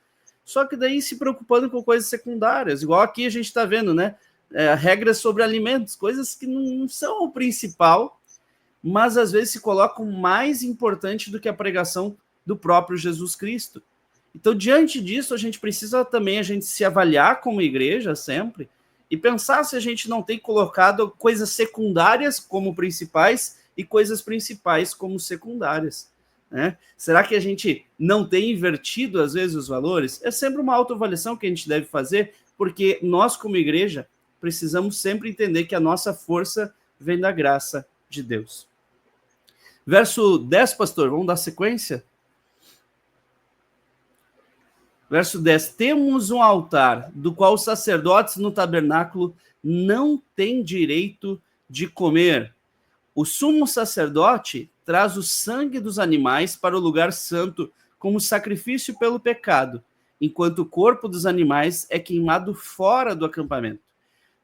Só que daí se preocupando com coisas secundárias, igual aqui a gente está vendo, né? Regras sobre alimentos, coisas que não são o principal, mas às vezes se colocam mais importante do que a pregação do próprio Jesus Cristo. Então, diante disso, a gente precisa também se avaliar como igreja sempre e pensar se a gente não tem colocado coisas secundárias como principais e coisas principais como secundárias, né? Será que a gente não tem invertido, às vezes, os valores? É sempre uma autoavaliação que a gente deve fazer, porque nós, como igreja, precisamos sempre entender que a nossa força vem da graça de Deus. Verso 10, pastor, vamos dar sequência? Verso 10, temos um altar, do qual os sacerdotes no tabernáculo não têm direito de comer. O sumo sacerdote traz o sangue dos animais para o lugar santo como sacrifício pelo pecado, enquanto o corpo dos animais é queimado fora do acampamento.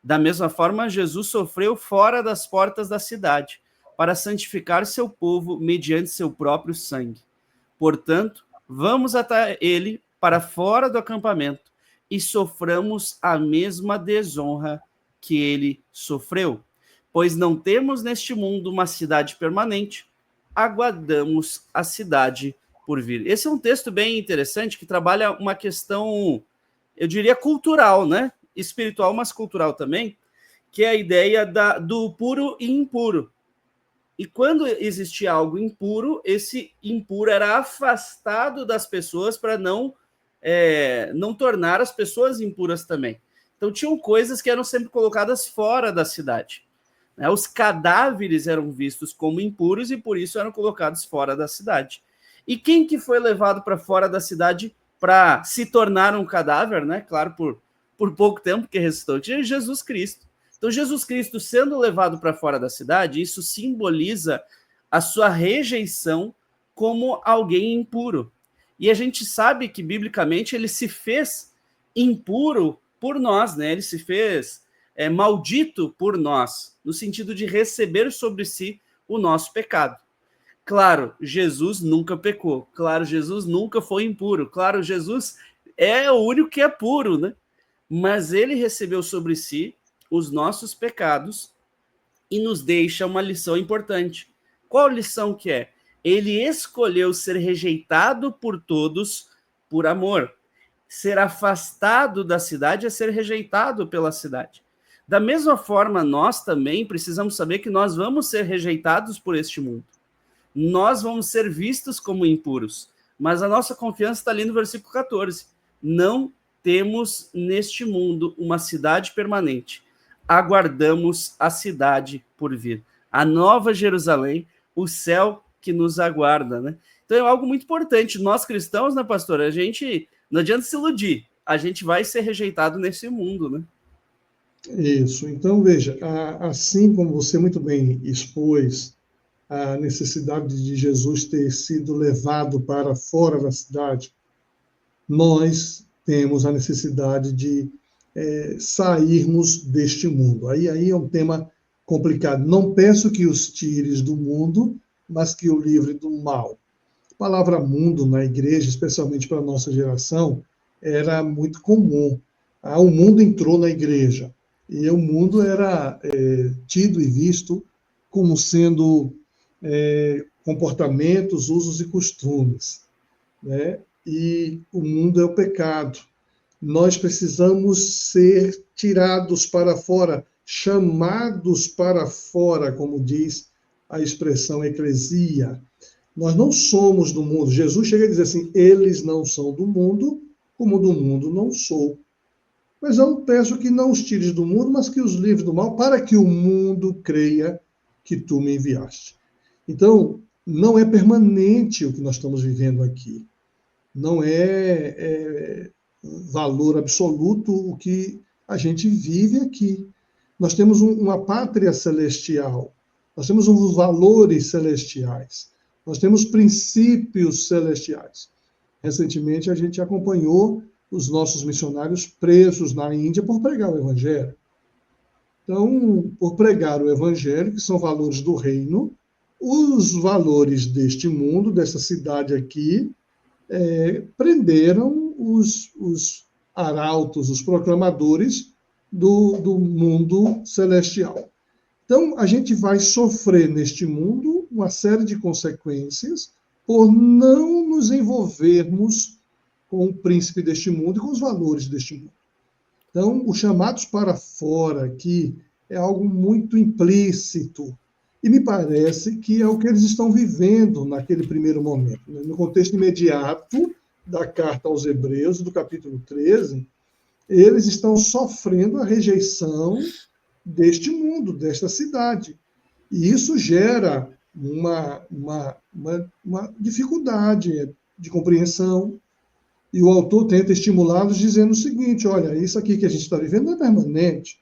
Da mesma forma, Jesus sofreu fora das portas da cidade, para santificar seu povo mediante seu próprio sangue. Portanto, vamos até ele para fora do acampamento e soframos a mesma desonra que ele sofreu. Pois não temos neste mundo uma cidade permanente, aguardamos a cidade por vir. Esse é um texto bem interessante que trabalha uma questão, eu diria, cultural, né? Espiritual, mas cultural também, que é a ideia do puro e impuro. E quando existia algo impuro, esse impuro era afastado das pessoas para não tornar as pessoas impuras também. Então tinham coisas que eram sempre colocadas fora da cidade. Os cadáveres eram vistos como impuros e por isso eram colocados fora da cidade. E quem que foi levado para fora da cidade para se tornar um cadáver, né? Claro, por pouco tempo que ressuscitou, tinha Jesus Cristo. Então, Jesus Cristo sendo levado para fora da cidade, isso simboliza a sua rejeição como alguém impuro. E a gente sabe que, biblicamente, ele se fez impuro por nós, né? Ele se fez maldito por nós, no sentido de receber sobre si o nosso pecado. Claro, Jesus nunca pecou. Claro, Jesus nunca foi impuro. Claro, Jesus é o único que é puro, né? Mas ele recebeu sobre si os nossos pecados e nos deixa uma lição importante. Qual lição que é? Ele escolheu ser rejeitado por todos por amor. Ser afastado da cidade é ser rejeitado pela cidade. Da mesma forma, nós também precisamos saber que nós vamos ser rejeitados por este mundo. Nós vamos ser vistos como impuros. Mas a nossa confiança está ali no versículo 14. Não temos neste mundo uma cidade permanente. Aguardamos a cidade por vir. A nova Jerusalém, o céu que nos aguarda, né? Então é algo muito importante. Nós cristãos, né, pastor? A gente não adianta se iludir. A gente vai ser rejeitado nesse mundo, né? Isso. Então, veja, assim como você muito bem expôs a necessidade de Jesus ter sido levado para fora da cidade, nós temos a necessidade de sairmos deste mundo. Aí é um tema complicado. Não peço que os tires do mundo, mas que o livre do mal. A palavra mundo na igreja, especialmente para a nossa geração, era muito comum. O mundo entrou na igreja e o mundo era tido e visto como sendo comportamentos, usos e costumes, né? E o mundo é o pecado. Nós precisamos ser tirados para fora, chamados para fora, como diz a expressão eclesia. Nós não somos do mundo. Jesus chega a dizer assim: eles não são do mundo, como do mundo não sou. Mas eu peço que não os tires do mundo, mas que os livres do mal, para que o mundo creia que tu me enviaste. Então, não é permanente o que nós estamos vivendo aqui. Não é valor absoluto o que a gente vive aqui. Nós temos uma pátria celestial, nós temos uns valores celestiais, nós temos princípios celestiais. Recentemente, a gente acompanhou os nossos missionários presos na Índia por pregar o Evangelho. Então, por pregar o Evangelho, que são valores do reino, os valores deste mundo, dessa cidade aqui, prenderam os arautos, os proclamadores do mundo celestial. Então, a gente vai sofrer neste mundo uma série de consequências por não nos envolvermos com o príncipe deste mundo e com os valores deste mundo. Então, os chamados para fora aqui é algo muito implícito. E me parece que é o que eles estão vivendo naquele primeiro momento. No contexto imediato da carta aos Hebreus, do capítulo 13, eles estão sofrendo a rejeição deste mundo, desta cidade. E isso gera uma dificuldade de compreensão. E o autor tenta estimulá-los dizendo o seguinte: olha, isso aqui que a gente está vivendo não é permanente.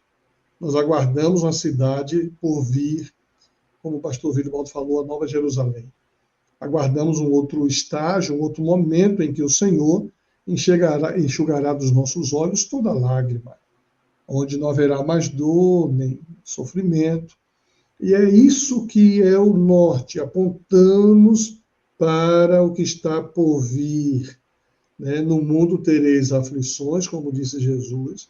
Nós aguardamos uma cidade por vir, como o pastor Vilibaldo falou, a Nova Jerusalém. Aguardamos um outro estágio, um outro momento em que o Senhor enxugará dos nossos olhos toda lágrima, onde não haverá mais dor, nem sofrimento. E é isso que é o norte, apontamos para o que está por vir. Né? No mundo tereis aflições, como disse Jesus,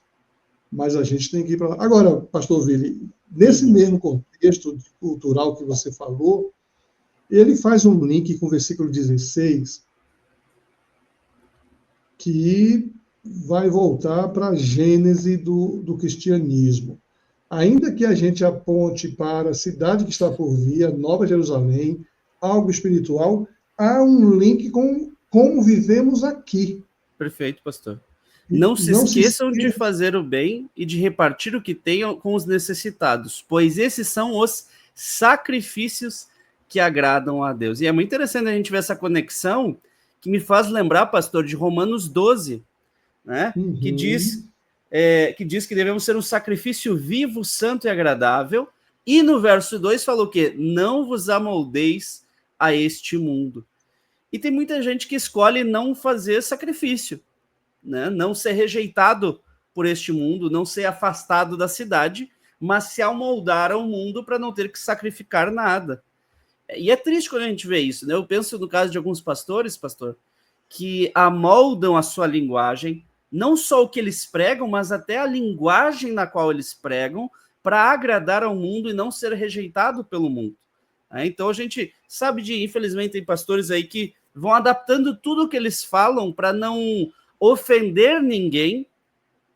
mas a gente tem que ir para lá. Agora, pastor Vili, nesse mesmo contexto cultural que você falou, ele faz um link com o versículo 16, que vai voltar para a gênese do cristianismo. Ainda que a gente aponte para a cidade que está por vir, a Nova Jerusalém, algo espiritual, há um link com como vivemos aqui. Perfeito, pastor. Não se esqueçam de fazer o bem e de repartir o que tenham com os necessitados, pois esses são os sacrifícios que agradam a Deus. E é muito interessante a gente ver essa conexão, que me faz lembrar, pastor, de Romanos 12, né? Que diz que devemos ser um sacrifício vivo, santo e agradável. E no verso 2 falou que não vos amoldeis a este mundo. E tem muita gente que escolhe não fazer sacrifício, né? Não ser rejeitado por este mundo, não ser afastado da cidade, mas se amoldar ao mundo para não ter que sacrificar nada. E é triste quando a gente vê isso, né? Eu penso no caso de alguns pastores, pastor, que amoldam a sua linguagem, não só o que eles pregam, mas até a linguagem na qual eles pregam, para agradar ao mundo e não ser rejeitado pelo mundo. Então a gente sabe infelizmente, tem pastores aí que vão adaptando tudo o que eles falam para não ofender ninguém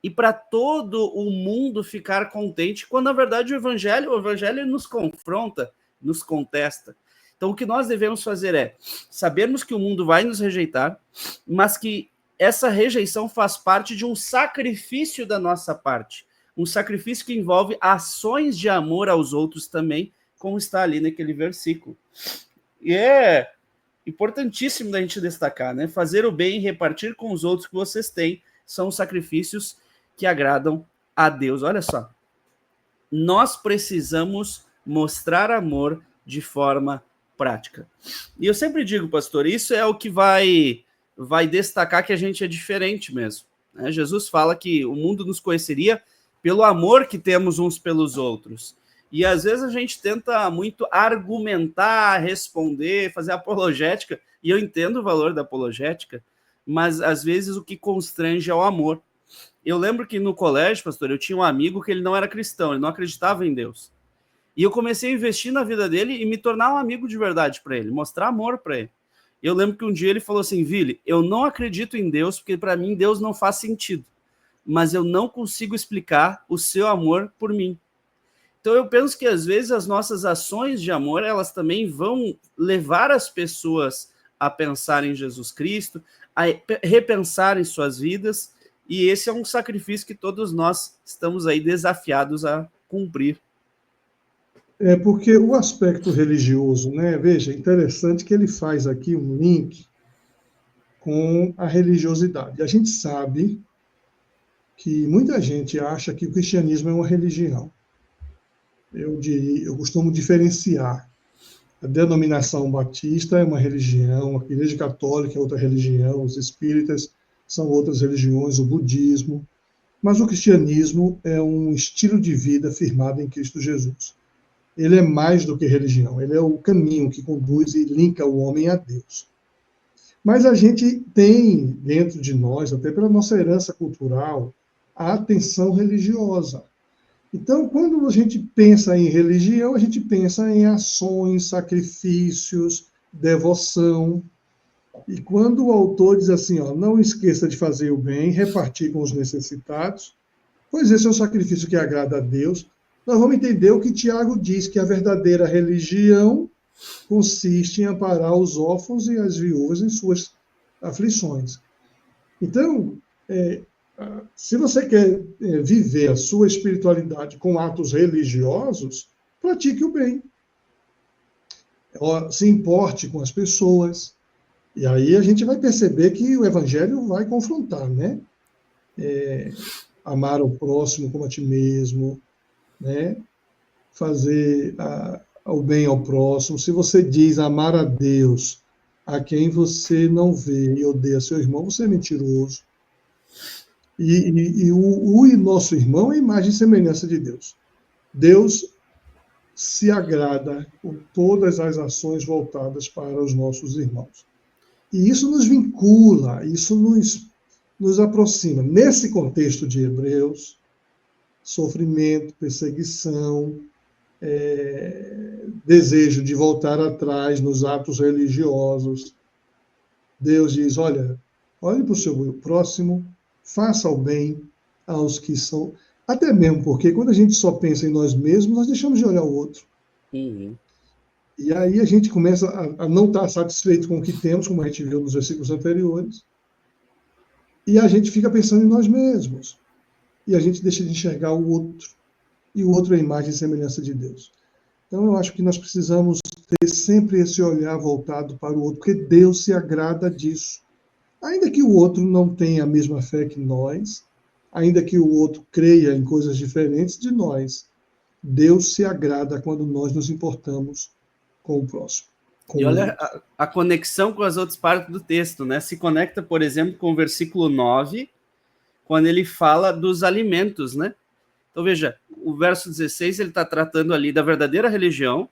e para todo o mundo ficar contente, quando na verdade o evangelho nos confronta, nos contesta. Então o que nós devemos fazer é sabermos que o mundo vai nos rejeitar, mas que essa rejeição faz parte de um sacrifício da nossa parte, um sacrifício que envolve ações de amor aos outros também, como está ali naquele versículo. E é importantíssimo da gente destacar, né? Fazer o bem e repartir com os outros que vocês têm são sacrifícios que agradam a Deus. Olha só, nós precisamos mostrar amor de forma prática. E eu sempre digo, pastor, isso é o que vai destacar que a gente é diferente mesmo. Né? Jesus fala que o mundo nos conheceria pelo amor que temos uns pelos outros. E às vezes a gente tenta muito argumentar, responder, fazer apologética, e eu entendo o valor da apologética, mas às vezes o que constrange é o amor. Eu lembro que no colégio, pastor, eu tinha um amigo que ele não era cristão, ele não acreditava em Deus. E eu comecei a investir na vida dele e me tornar um amigo de verdade para ele, mostrar amor para ele. Eu lembro que um dia ele falou assim: Vili, eu não acredito em Deus, porque para mim Deus não faz sentido, mas eu não consigo explicar o seu amor por mim. Então eu penso que às vezes as nossas ações de amor, elas também vão levar as pessoas a pensar em Jesus Cristo, a repensar em suas vidas, e esse é um sacrifício que todos nós estamos aí desafiados a cumprir. É porque o aspecto religioso, né? Veja, interessante que ele faz aqui um link com a religiosidade. A gente sabe que muita gente acha que o cristianismo é uma religião. Eu costumo diferenciar. A denominação batista é uma religião, a igreja católica é outra religião, os espíritas são outras religiões, o budismo. Mas o cristianismo é um estilo de vida firmado em Cristo Jesus. Ele é mais do que religião, ele é o caminho que conduz e linka o homem a Deus. Mas a gente tem dentro de nós, até pela nossa herança cultural, a atenção religiosa. Então, quando a gente pensa em religião, a gente pensa em ações, sacrifícios, devoção. E quando o autor diz assim, ó, não esqueça de fazer o bem, repartir com os necessitados, pois esse é o sacrifício que agrada a Deus, nós vamos entender o que Tiago diz, que a verdadeira religião consiste em amparar os órfãos e as viúvas em suas aflições. Então, se você quer viver a sua espiritualidade com atos religiosos, pratique o bem. Se importe com as pessoas. E aí a gente vai perceber que o evangelho vai confrontar, né? Amar o próximo como a ti mesmo, né? Fazer o bem ao próximo. Se você diz amar a Deus a quem você não vê e odeia seu irmão, você é mentiroso. E o nosso irmão é a imagem e semelhança de Deus. Deus se agrada com todas as ações voltadas para os nossos irmãos. E isso nos vincula, isso nos aproxima. Nesse contexto de Hebreus, sofrimento, perseguição, desejo de voltar atrás nos atos religiosos, Deus diz, olhe para o seu próximo, faça o bem aos que são... Até mesmo porque quando a gente só pensa em nós mesmos, nós deixamos de olhar o outro. Uhum. E aí a gente começa a não estar satisfeito com o que temos, como a gente viu nos versículos anteriores, e a gente fica pensando em nós mesmos. E a gente deixa de enxergar o outro. E o outro é a imagem e semelhança de Deus. Então eu acho que nós precisamos ter sempre esse olhar voltado para o outro, porque Deus se agrada disso. Ainda que o outro não tenha a mesma fé que nós, ainda que o outro creia em coisas diferentes de nós, Deus se agrada quando nós nos importamos com o próximo. E olha a conexão com as outras partes do texto, né? Se conecta, por exemplo, com o versículo 9, quando ele fala dos alimentos, né? Então, veja, o verso 16, ele está tratando ali da verdadeira religião,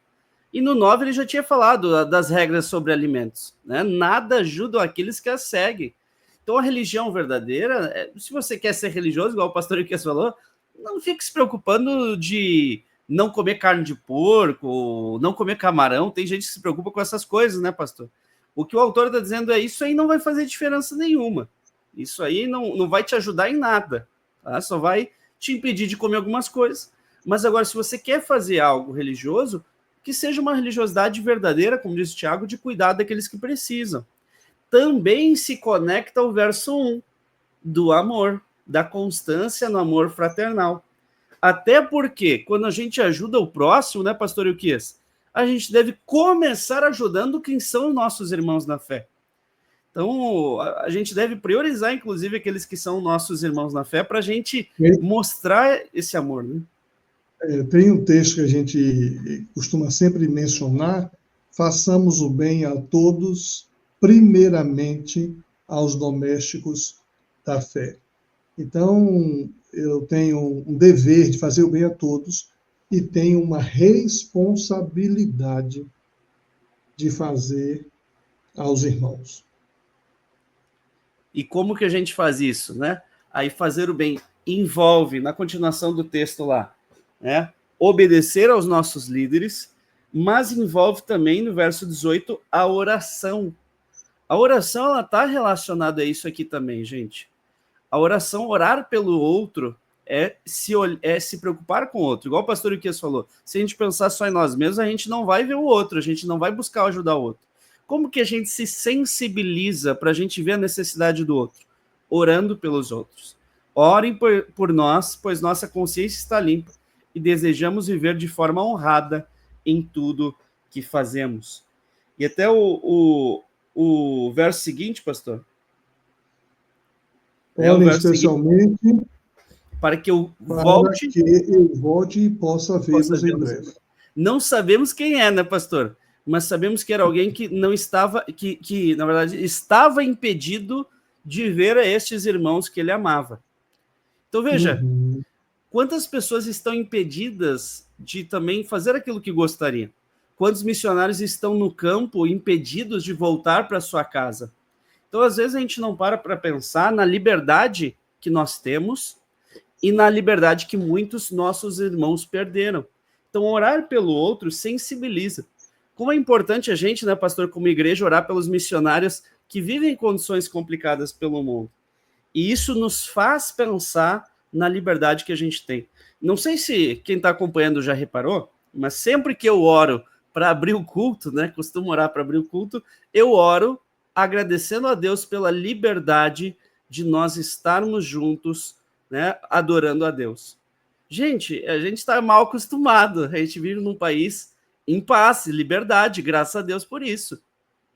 e no 9 ele já tinha falado das regras sobre alimentos, né? Nada ajuda aqueles que as seguem. Então, a religião verdadeira, se você quer ser religioso, igual o pastor Iquias falou, não fique se preocupando de não comer carne de porco, não comer camarão. Tem gente que se preocupa com essas coisas, né, pastor? O que o autor está dizendo é isso aí não vai fazer diferença nenhuma. Isso aí não vai te ajudar em nada, tá? Só vai te impedir de comer algumas coisas. Mas agora, se você quer fazer algo religioso, que seja uma religiosidade verdadeira, como diz o Tiago, de cuidar daqueles que precisam. Também se conecta ao verso 1, do amor, da constância no amor fraternal. Até porque, quando a gente ajuda o próximo, né, pastor Ilquias, a gente deve começar ajudando quem são os nossos irmãos na fé. Então, a gente deve priorizar, inclusive, aqueles que são nossos irmãos na fé, para a gente mostrar esse amor, né? Tem um texto que a gente costuma sempre mencionar: façamos o bem a todos, primeiramente aos domésticos da fé. Então, eu tenho um dever de fazer o bem a todos e tenho uma responsabilidade de fazer aos irmãos. E como que a gente faz isso, né? Aí fazer o bem envolve, na continuação do texto lá, né, obedecer aos nossos líderes, mas envolve também, no verso 18, a oração. A oração, ela está relacionada a isso aqui também, gente. A oração, orar pelo outro, é se preocupar com o outro. Igual o pastor Iquias falou, se a gente pensar só em nós mesmos, a gente não vai ver o outro, a gente não vai buscar ajudar o outro. Como que a gente se sensibiliza para a gente ver a necessidade do outro? Orando pelos outros. Orem por nós, pois nossa consciência está limpa e desejamos viver de forma honrada em tudo que fazemos. E até o verso seguinte, pastor. Orem especialmente seguinte, para que eu volte e possa vê-los em breve. Não sabemos quem é, né, pastor? Mas sabemos que era alguém que não estava, que na verdade estava impedido de ver a estes irmãos que ele amava. Então veja, quantas pessoas estão impedidas de também fazer aquilo que gostariam? Quantos missionários estão no campo impedidos de voltar para sua casa? Então, às vezes, a gente não para pensar na liberdade que nós temos e na liberdade que muitos nossos irmãos perderam. Então, orar pelo outro sensibiliza. Como é importante a gente, né, pastor, como igreja, orar pelos missionários que vivem em condições complicadas pelo mundo. E isso nos faz pensar na liberdade que a gente tem. Não sei se quem está acompanhando já reparou, mas sempre que eu oro para abrir o culto, né, costumo orar para abrir o culto, eu oro agradecendo a Deus pela liberdade de nós estarmos juntos, né, adorando a Deus. Gente, a gente está mal acostumado, a gente vive num país em paz e liberdade, graças a Deus por isso.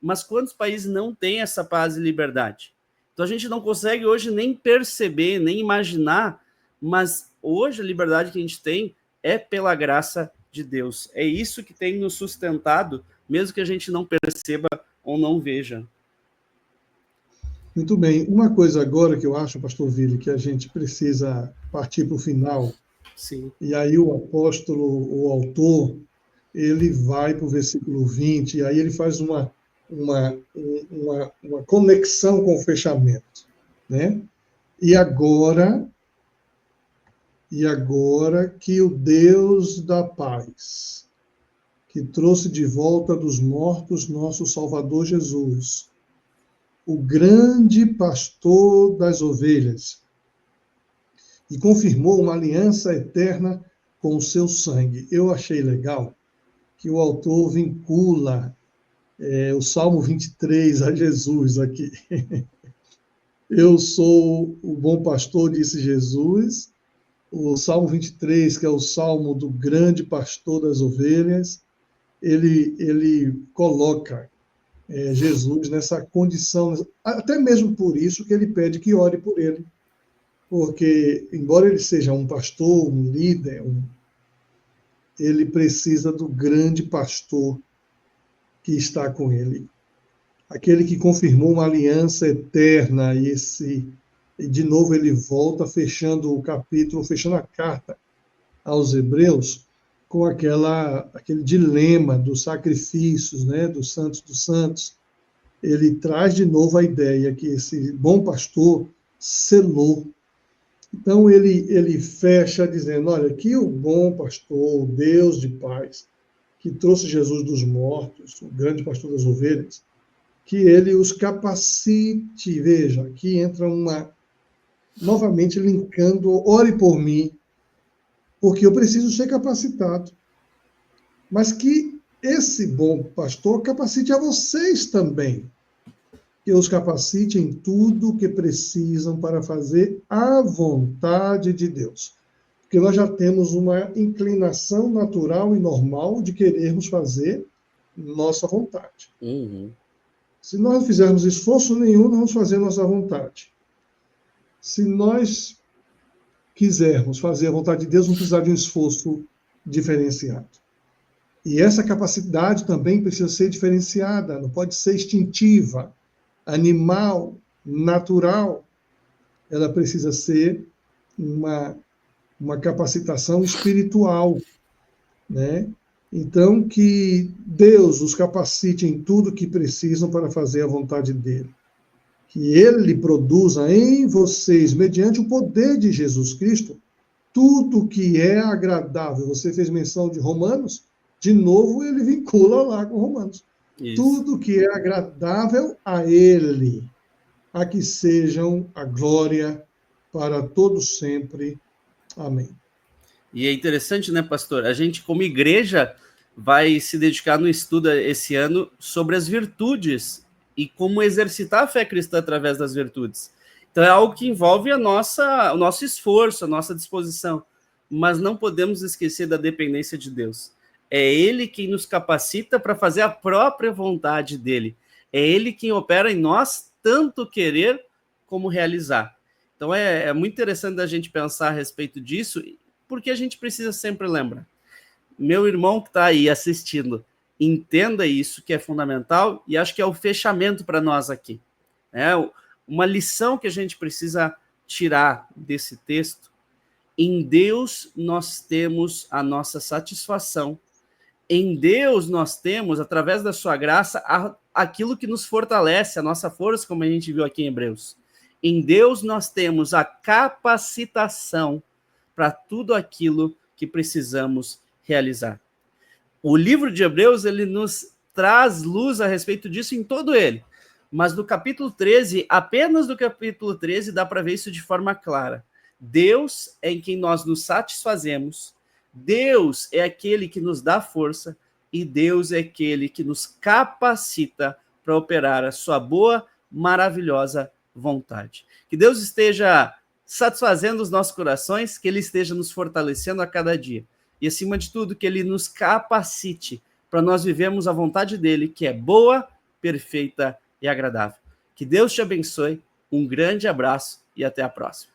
Mas quantos países não têm essa paz e liberdade? Então a gente não consegue hoje nem perceber, nem imaginar, mas hoje a liberdade que a gente tem é pela graça de Deus. É isso que tem nos sustentado, mesmo que a gente não perceba ou não veja. Muito bem. Uma coisa agora que eu acho, pastor Vili, que a gente precisa partir para o final. Sim. E aí o apóstolo, o autor, ele vai para o versículo 20, e aí ele faz uma conexão com o fechamento, né? E agora que o Deus da paz, que trouxe de volta dos mortos nosso Salvador Jesus, o grande pastor das ovelhas, e confirmou uma aliança eterna com o seu sangue. Eu achei legal que o autor vincula o Salmo 23 a Jesus aqui. Eu sou o bom pastor, disse Jesus. O Salmo 23, que é o Salmo do grande pastor das ovelhas, ele coloca Jesus nessa condição, até mesmo por isso que ele pede que ore por ele, porque, embora ele seja um pastor, um líder, ele precisa do grande pastor que está com ele. Aquele que confirmou uma aliança eterna, e de novo ele volta fechando o capítulo, fechando a carta aos Hebreus, com aquele dilema dos sacrifícios, né, dos santos. Ele traz de novo a ideia que esse bom pastor selou. Então ele fecha dizendo, olha, que o bom pastor, o Deus de paz, que trouxe Jesus dos mortos, o grande pastor das ovelhas, que ele os capacite, veja, aqui entra novamente linkando, ore por mim, porque eu preciso ser capacitado, mas que esse bom pastor capacite a vocês também, que os capacite em tudo o que precisam para fazer a vontade de Deus. Porque nós já temos uma inclinação natural e normal de querermos fazer nossa vontade. Uhum. Se nós não fizermos esforço nenhum, não vamos fazer nossa vontade. Se nós quisermos fazer a vontade de Deus, não precisar de um esforço diferenciado. E essa capacidade também precisa ser diferenciada, não pode ser instintiva, animal, natural. Ela precisa ser uma capacitação espiritual, né? Então, que Deus os capacite em tudo que precisam para fazer a vontade dele. Que ele produza em vocês, mediante o poder de Jesus Cristo, tudo que é agradável. Você fez menção de Romanos, de novo ele vincula lá com Romanos. Isso. Tudo que é agradável a ele, a que sejam a glória para todos sempre. Amém. E é interessante, né, pastor? A gente, como igreja, vai se dedicar no estudo esse ano sobre as virtudes e como exercitar a fé cristã através das virtudes. Então é algo que envolve o nosso esforço, a nossa disposição, mas não podemos esquecer da dependência de Deus. É Ele quem nos capacita para fazer a própria vontade dele. É Ele quem opera em nós tanto querer como realizar. Então é muito interessante a gente pensar a respeito disso, porque a gente precisa sempre lembrar. Meu irmão que está aí assistindo, entenda isso, que é fundamental, e acho que é o fechamento para nós aqui. Uma lição que a gente precisa tirar desse texto: em Deus nós temos a nossa satisfação, em Deus nós temos, através da sua graça, aquilo que nos fortalece, a nossa força, como a gente viu aqui em Hebreus. Em Deus nós temos a capacitação para tudo aquilo que precisamos realizar. O livro de Hebreus, ele nos traz luz a respeito disso em todo ele. Mas no capítulo 13, apenas no capítulo 13, dá para ver isso de forma clara. Deus é em quem nós nos satisfazemos, Deus é aquele que nos dá força e Deus é aquele que nos capacita para operar a sua boa, maravilhosa vontade. Que Deus esteja satisfazendo os nossos corações, que Ele esteja nos fortalecendo a cada dia. E, acima de tudo, que Ele nos capacite para nós vivermos a vontade dEle, que é boa, perfeita e agradável. Que Deus te abençoe, um grande abraço e até a próxima.